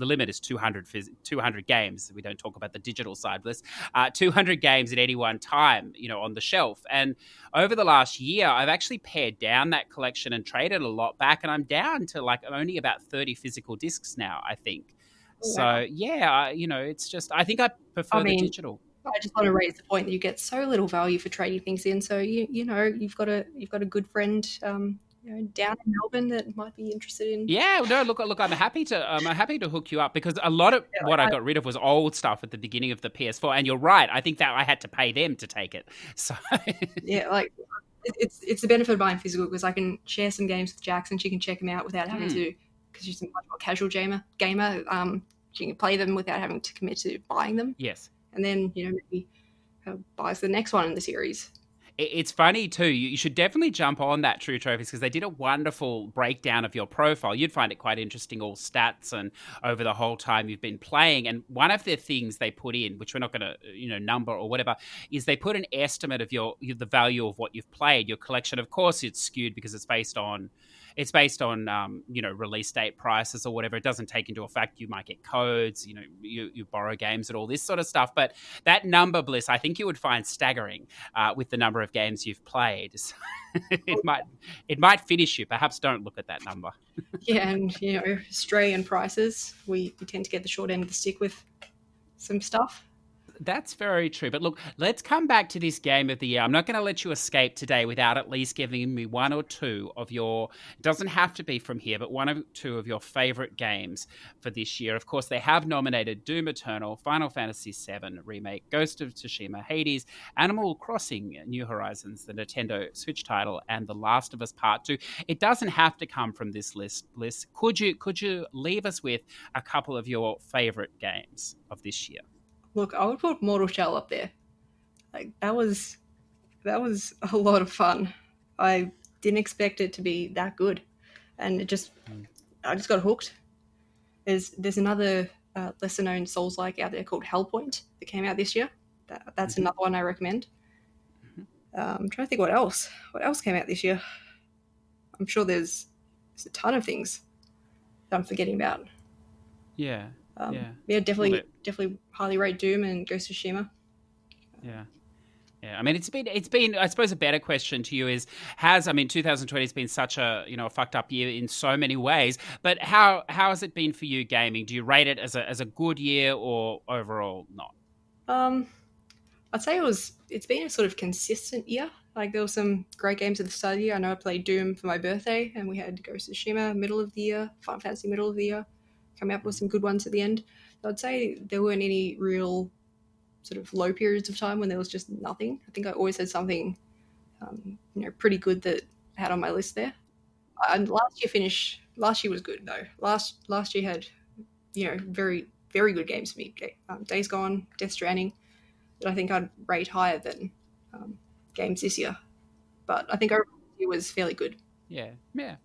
limit is 200 games. We don't talk about the digital side, Bliss. 200 games at any one time, on the shelf. And over the last year, I've actually pared down that collection and traded a lot back, and I'm down to like only about 30 physical discs now, I think. Wow. So yeah, it's just, I think I prefer the digital. I just want to raise the point that you get so little value for trading things in. So you've got a good friend down in Melbourne that might be interested in. Yeah, no, look, I'm happy to hook you up, because a lot of what I got rid of was old stuff at the beginning of the PS4. And you're right, I think that I had to pay them to take it. So yeah, like it's the benefit of buying physical, because I can share some games with Jax and she can check them out without having to, because she's a much more casual gamer. She can play them without having to commit to buying them. Yes. And then, maybe buys the next one in the series. It's funny too. You should definitely jump on that True Trophies because they did a wonderful breakdown of your profile. You'd find it quite interesting, all stats and over the whole time you've been playing. And one of the things they put in, which we're not going to number or whatever, is they put an estimate of the value of what you've played, your collection. Of course, it's skewed because it's based on release date prices or whatever. It doesn't take into effect you might get codes, you borrow games and all this sort of stuff. But that number, Bliss, I think you would find staggering with the number of games you've played. So it might finish you. Perhaps don't look at that number. Yeah, and Australian prices, we tend to get the short end of the stick with some stuff. That's very true. But look, let's come back to this game of the year. I'm not going to let you escape today without at least giving me one or two of your, it doesn't have to be from here, but one or two of your favorite games for this year. Of course, they have nominated Doom Eternal, Final Fantasy VII Remake, Ghost of Tsushima, Hades, Animal Crossing, New Horizons, the Nintendo Switch title, and The Last of Us Part 2. It doesn't have to come from this list, Bliss. Could you leave us with a couple of your favorite games of this year? Look, I would put Mortal Shell up there. Like that was a lot of fun. I didn't expect it to be that good, and I just got hooked. There's another lesser known Souls-like out there called Hellpoint that came out this year. That's another one I recommend. I'm trying to think what else came out this year. I'm sure there's a ton of things that I'm forgetting about. Yeah. Definitely highly rate Doom and Ghost of Tsushima. Yeah. I mean, it's been. I suppose a better question to you is: 2020 has been such a fucked up year in so many ways. But how has it been for you gaming? Do you rate it as a good year or overall not? I'd say it's been a sort of consistent year. Like there were some great games at the start of the year. I know I played Doom for my birthday, and we had Ghost of Tsushima middle of the year, Final Fantasy middle of the year. Coming up with some good ones at the end. So I'd say there weren't any real sort of low periods of time when there was just nothing. I think I always had something, pretty good that I had on my list there. And last year was good though. Last year had, very, very good games for me. Days Gone, Death Stranding, that I think I'd rate higher than games this year. But I think overall it was fairly good. Yeah.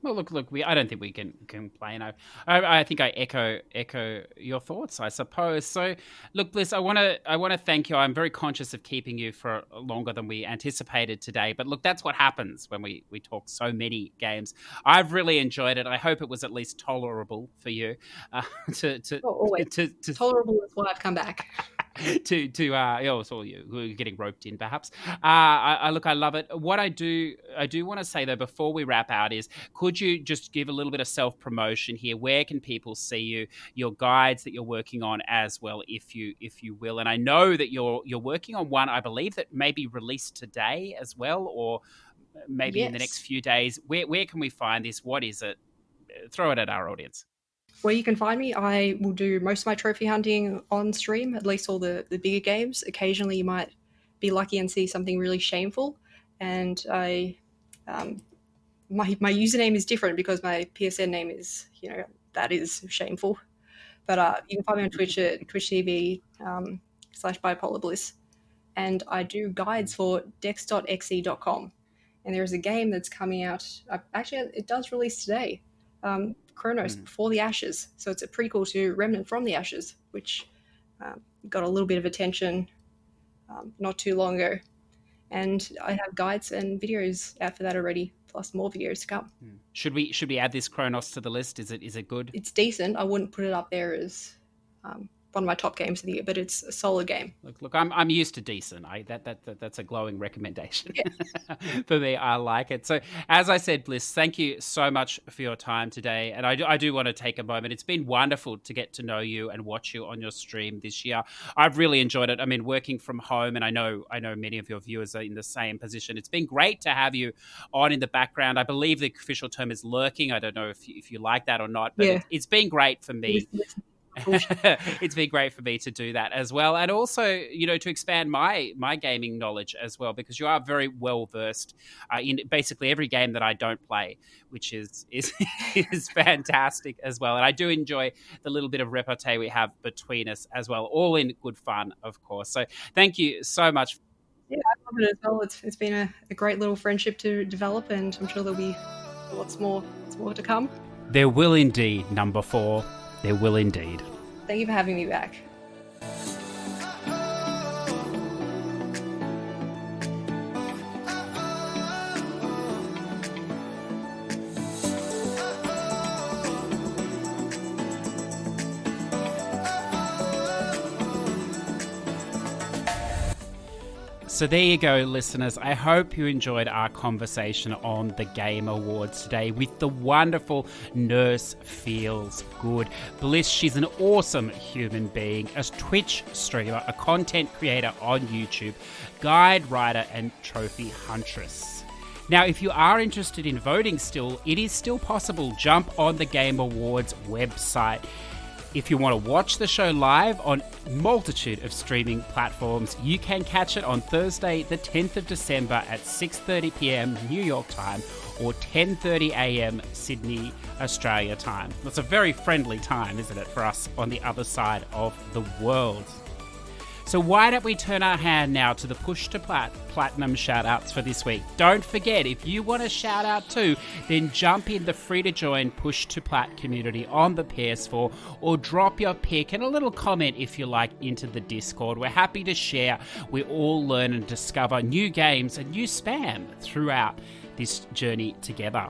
Well, look. I don't think we can complain. I think I echo your thoughts, I suppose. So, look, Bliss, I want to thank you. I'm very conscious of keeping you for longer than we anticipated today. But look, that's what happens when we talk so many games. I've really enjoyed it. I hope it was at least tolerable for you. Tolerable is why I've come back. So you're getting roped in, perhaps. I love it. What I do want to say though before we wrap out is, could you just give a little bit of self promotion here? Where can people see you? Your guides that you're working on as well, if you will. And I know that you're working on one, I believe, that may be released today as well, or maybe in the next few days. Where can we find this? What is it? Throw it at our audience. Where you can find me, I will do most of my trophy hunting on stream, at least all the bigger games. Occasionally you might be lucky and see something really shameful. And I my username is different because my PSN name is, that is shameful. But you can find me on Twitch at twitch.tv /bipolar bliss. And I do guides for dex.exe.com. And there is a game that's coming out. Actually, it does release today. Chronos Before the Ashes. So it's a prequel to Remnant from the Ashes, which got a little bit of attention not too long ago. And I have guides and videos out for that already, plus more videos to come. Should we add this Chronos to the list? Is it good? It's decent. I wouldn't put it up there as one of my top games of the year, but it's a solid game. Look, I'm used to decent. That's a glowing recommendation for me. I like it. So, as I said, Bliss, thank you so much for your time today. And I do want to take a moment. It's been wonderful to get to know you and watch you on your stream this year. I've really enjoyed it. I mean, working from home, and I know many of your viewers are in the same position. It's been great to have you on in the background. I believe the official term is lurking. I don't know if you like that or not, but it's been great for me. It's been great for me to do that as well, and also to expand my gaming knowledge as well, because you are very well versed in basically every game that I don't play, which is fantastic as well. And I do enjoy the little bit of repartee we have between us as well, all in good fun, of course. So thank you so much. Yeah, I love it as well. It's been a great little friendship to develop, and I'm sure there'll be lots more to come. There will indeed, number 4. There will indeed. Thank you for having me back. So there you go, listeners. I hope you enjoyed our conversation on the Game Awards today with the wonderful Nurse Feels Good. Bliss, she's an awesome human being, a Twitch streamer, a content creator on YouTube, guide writer, and trophy huntress. Now, if you are interested in voting still, it is still possible. Jump on the Game Awards website. If you want to watch the show live on a multitude of streaming platforms, you can catch it on Thursday, the 10th of December at 6:30 p.m. New York time or 10:30 a.m. Sydney, Australia time. That's a very friendly time, isn't it, for us on the other side of the world? So why don't we turn our hand now to the Push2Plat Platinum shoutouts for this week. Don't forget, if you want a shout out too, then jump in the free-to-join Push2Plat community on the PS4 or drop your pick and a little comment if you like into the Discord. We're happy to share. We all learn and discover new games and new spam throughout this journey together.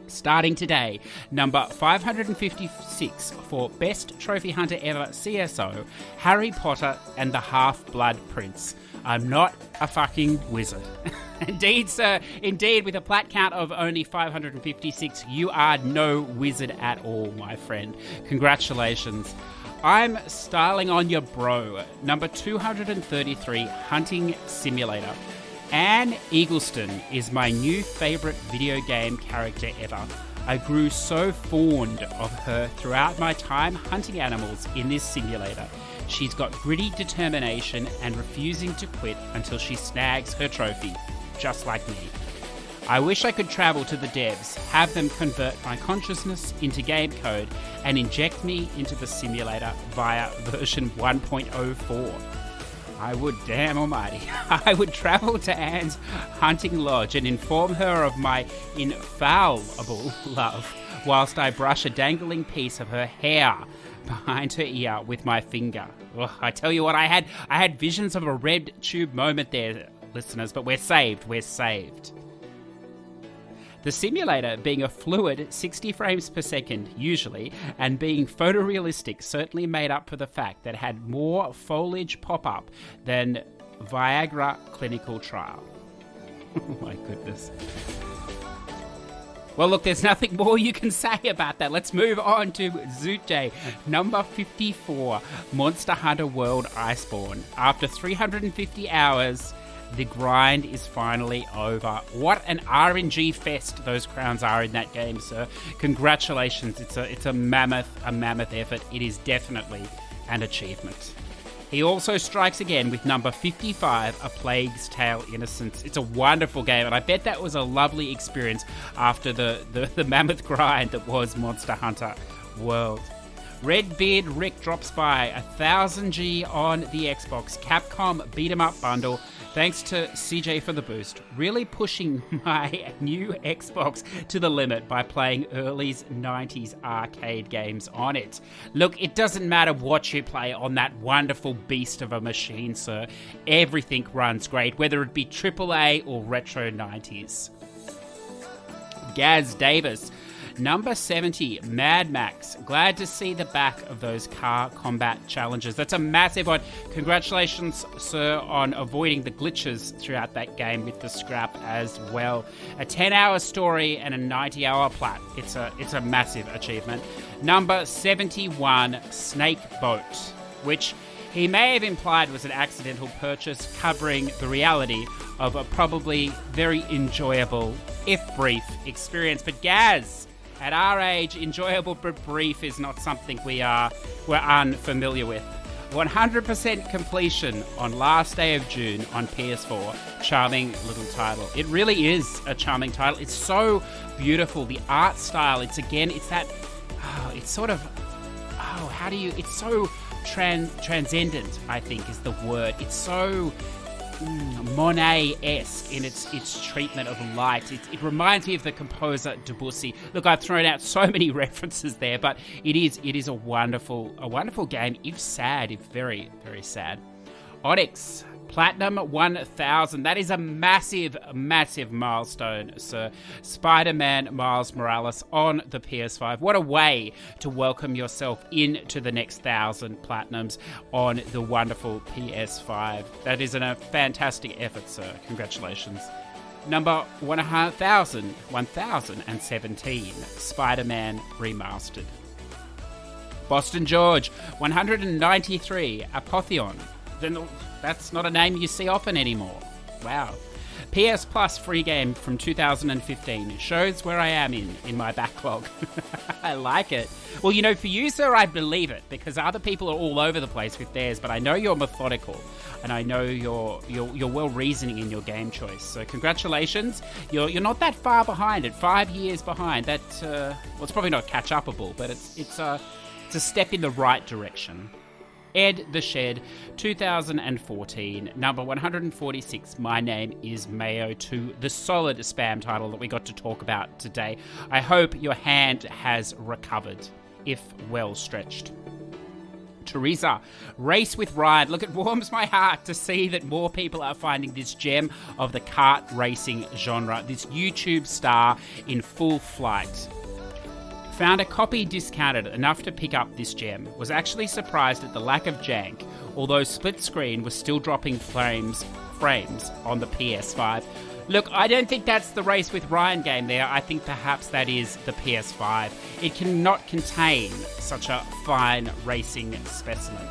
Starting today, number 556 for Best Trophy Hunter Ever CSO, Harry Potter and the Half-Blood Prince. I'm not a fucking wizard. Indeed, sir. Indeed, with a plat count of only 556, you are no wizard at all, my friend. Congratulations. I'm styling on your bro. Number 233, Hunting Simulator. Anne Eagleston is my new favourite video game character ever. I grew so fond of her throughout my time hunting animals in this simulator. She's got gritty determination and refusing to quit until she snags her trophy, just like me. I wish I could travel to the devs, have them convert my consciousness into game code, and inject me into the simulator via version 1.04. I would, damn almighty. I would travel to Anne's hunting lodge and inform her of my infallible love, whilst I brush a dangling piece of her hair behind her ear with my finger. Ugh, I tell you what, I had visions of a red tube moment there, listeners, but we're saved. The simulator being a fluid 60 frames per second, usually, and being photorealistic certainly made up for the fact that it had more foliage pop-up than Viagra clinical trial. Oh my goodness. Well, look, there's nothing more you can say about that. Let's move on to Zute, number 54, Monster Hunter World Iceborne. After 350 hours... the grind is finally over. What an RNG fest those crowns are in that game, sir. Congratulations. It's a mammoth effort. It is definitely an achievement. He also strikes again with number 55, A Plague's Tale Innocence. It's a wonderful game, and I bet that was a lovely experience after the mammoth grind that was Monster Hunter World. Redbeard Rick drops by 1000G on the Xbox Capcom Beat 'em Up bundle. Thanks to CJ for the boost. Really pushing my new Xbox to the limit by playing early 90s arcade games on it. Look, it doesn't matter what you play on that wonderful beast of a machine, sir. Everything runs great, whether it be AAA or retro 90s. Gaz Davis. Number 70, Mad Max. Glad to see the back of those car combat challenges. That's a massive one. Congratulations, sir, on avoiding the glitches throughout that game with the scrap as well. A 10-hour story and a 90-hour plat. It's a massive achievement. Number 71, Snake Boat, which he may have implied was an accidental purchase covering the reality of a probably very enjoyable, if brief, experience. But Gaz, at our age, enjoyable but brief is not something we're unfamiliar with. 100% completion on last day of June on PS4. Charming little title. It really is a charming title. It's so beautiful. The art style, it's that, it's sort of, it's so transcendent, I think is the word. It's so Monet-esque in its treatment of light. It reminds me of the composer Debussy. Look, I've thrown out so many references there, but it is a wonderful game, if sad, if very, very sad. Onyx, Platinum 1000. That is a massive, massive milestone, sir. Spider-Man Miles Morales on the PS5. What a way to welcome yourself into the next 1,000 Platinums on the wonderful PS5. That is a fantastic effort, sir. Congratulations. Number 1017, Spider-Man Remastered. Boston George, 193, Apotheon. That's not a name you see often anymore. Wow. PS Plus free game from 2015. It shows where I am in my backlog. I like it. Well, for you, sir, I believe it, because other people are all over the place with theirs, but I know you're methodical, and I know you're well-reasoning in your game choice. So congratulations. You're not that far behind it. 5 years behind. That, it's probably not catch-upable, but it's a step in the right direction. Ed the Shed, 2014, number 146, My Name is Mayo 2, the solid spam title that we got to talk about today. I hope your hand has recovered, if well stretched. Teresa, Race with Ryan. Look, it warms my heart to see that more people are finding this gem of the kart racing genre, this YouTube star in full flight. Found a copy discounted enough to pick up this gem. Was actually surprised at the lack of jank, although split screen was still dropping frames on the PS5. Look, I don't think that's the Race with Ryan game there. I think perhaps that is the PS5. It cannot contain such a fine racing specimen.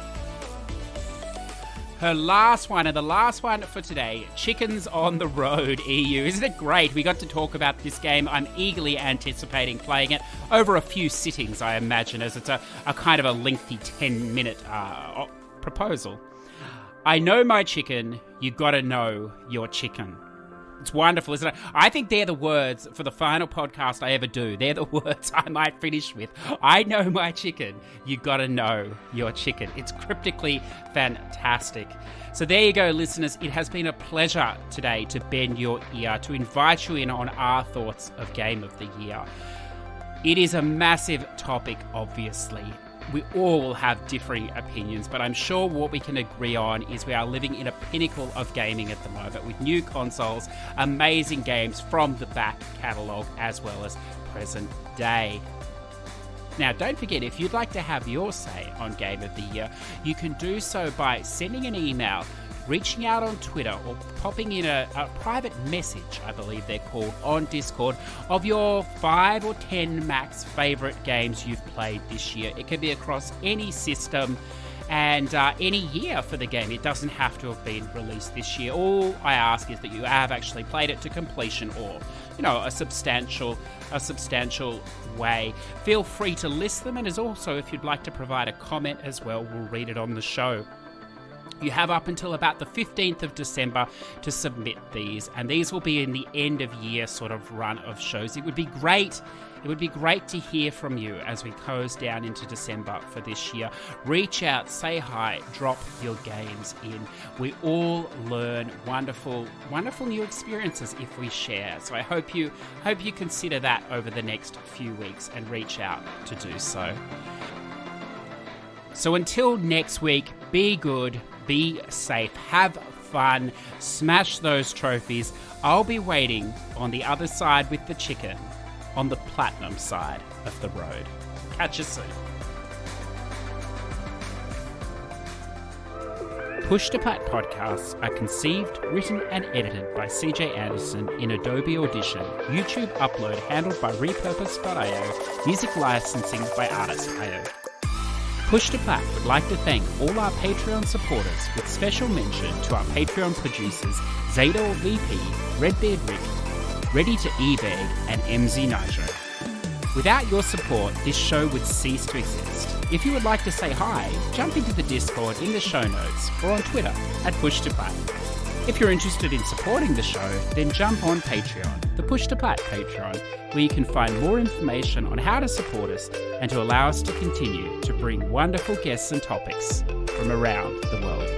Her last one, and the last one for today, Chickens on the Road EU. Isn't it great? We got to talk about this game. I'm eagerly anticipating playing it over a few sittings, I imagine, as it's a kind of a lengthy 10-minute proposal. I know my chicken, you gotta know your chicken. It's wonderful, isn't it? I think they're the words for the final podcast I ever do. They're the words I might finish with. I know my chicken. You gotta know your chicken. It's cryptically fantastic. So there you go, listeners. It has been a pleasure today to bend your ear, to invite you in on our thoughts of Game of the Year. It is a massive topic, obviously. We all will have differing opinions, but I'm sure what we can agree on is we are living in a pinnacle of gaming at the moment, with new consoles, amazing games from the back catalogue, as well as present day. Now, don't forget, if you'd like to have your say on Game of the Year, you can do so by sending an email, reaching out on Twitter, or popping in a private message, I believe they're called, on Discord, of your 5 or 10 max favourite games you've played this year. It can be across any system and any year for the game. It doesn't have to have been released this year. All I ask is that you have actually played it to completion, or a substantial way. Feel free to list them, and as also, if you'd like to provide a comment as well, we'll read it on the show. You have up until about the 15th of December to submit these, and these will be in the end of year sort of run of shows. It would be great to hear from you as we close down into December for this year. Reach out, say hi, drop your games in. We all learn wonderful new experiences if we share. So I hope you consider that over the next few weeks and reach out to do so. So until next week, be good, be safe, have fun, smash those trophies. I'll be waiting on the other side with the chicken, on the platinum side of the road. Catch you soon. Push2Plat podcasts are conceived, written and edited by CJ Anderson in Adobe Audition. YouTube upload handled by Repurpose.io. Music licensing by Artist.io. Push2Plat would like to thank all our Patreon supporters, with special mention to our Patreon producers Zador VP, Redbeard Rick, Ready to eBay, and MZ Nitro. Without your support, this show would cease to exist. If you would like to say hi, jump into the Discord in the show notes or on Twitter at Push2Plat. If you're interested in supporting the show, then jump on Patreon, the Push2Plat Patreon, where you can find more information on how to support us and to allow us to continue to bring wonderful guests and topics from around the world.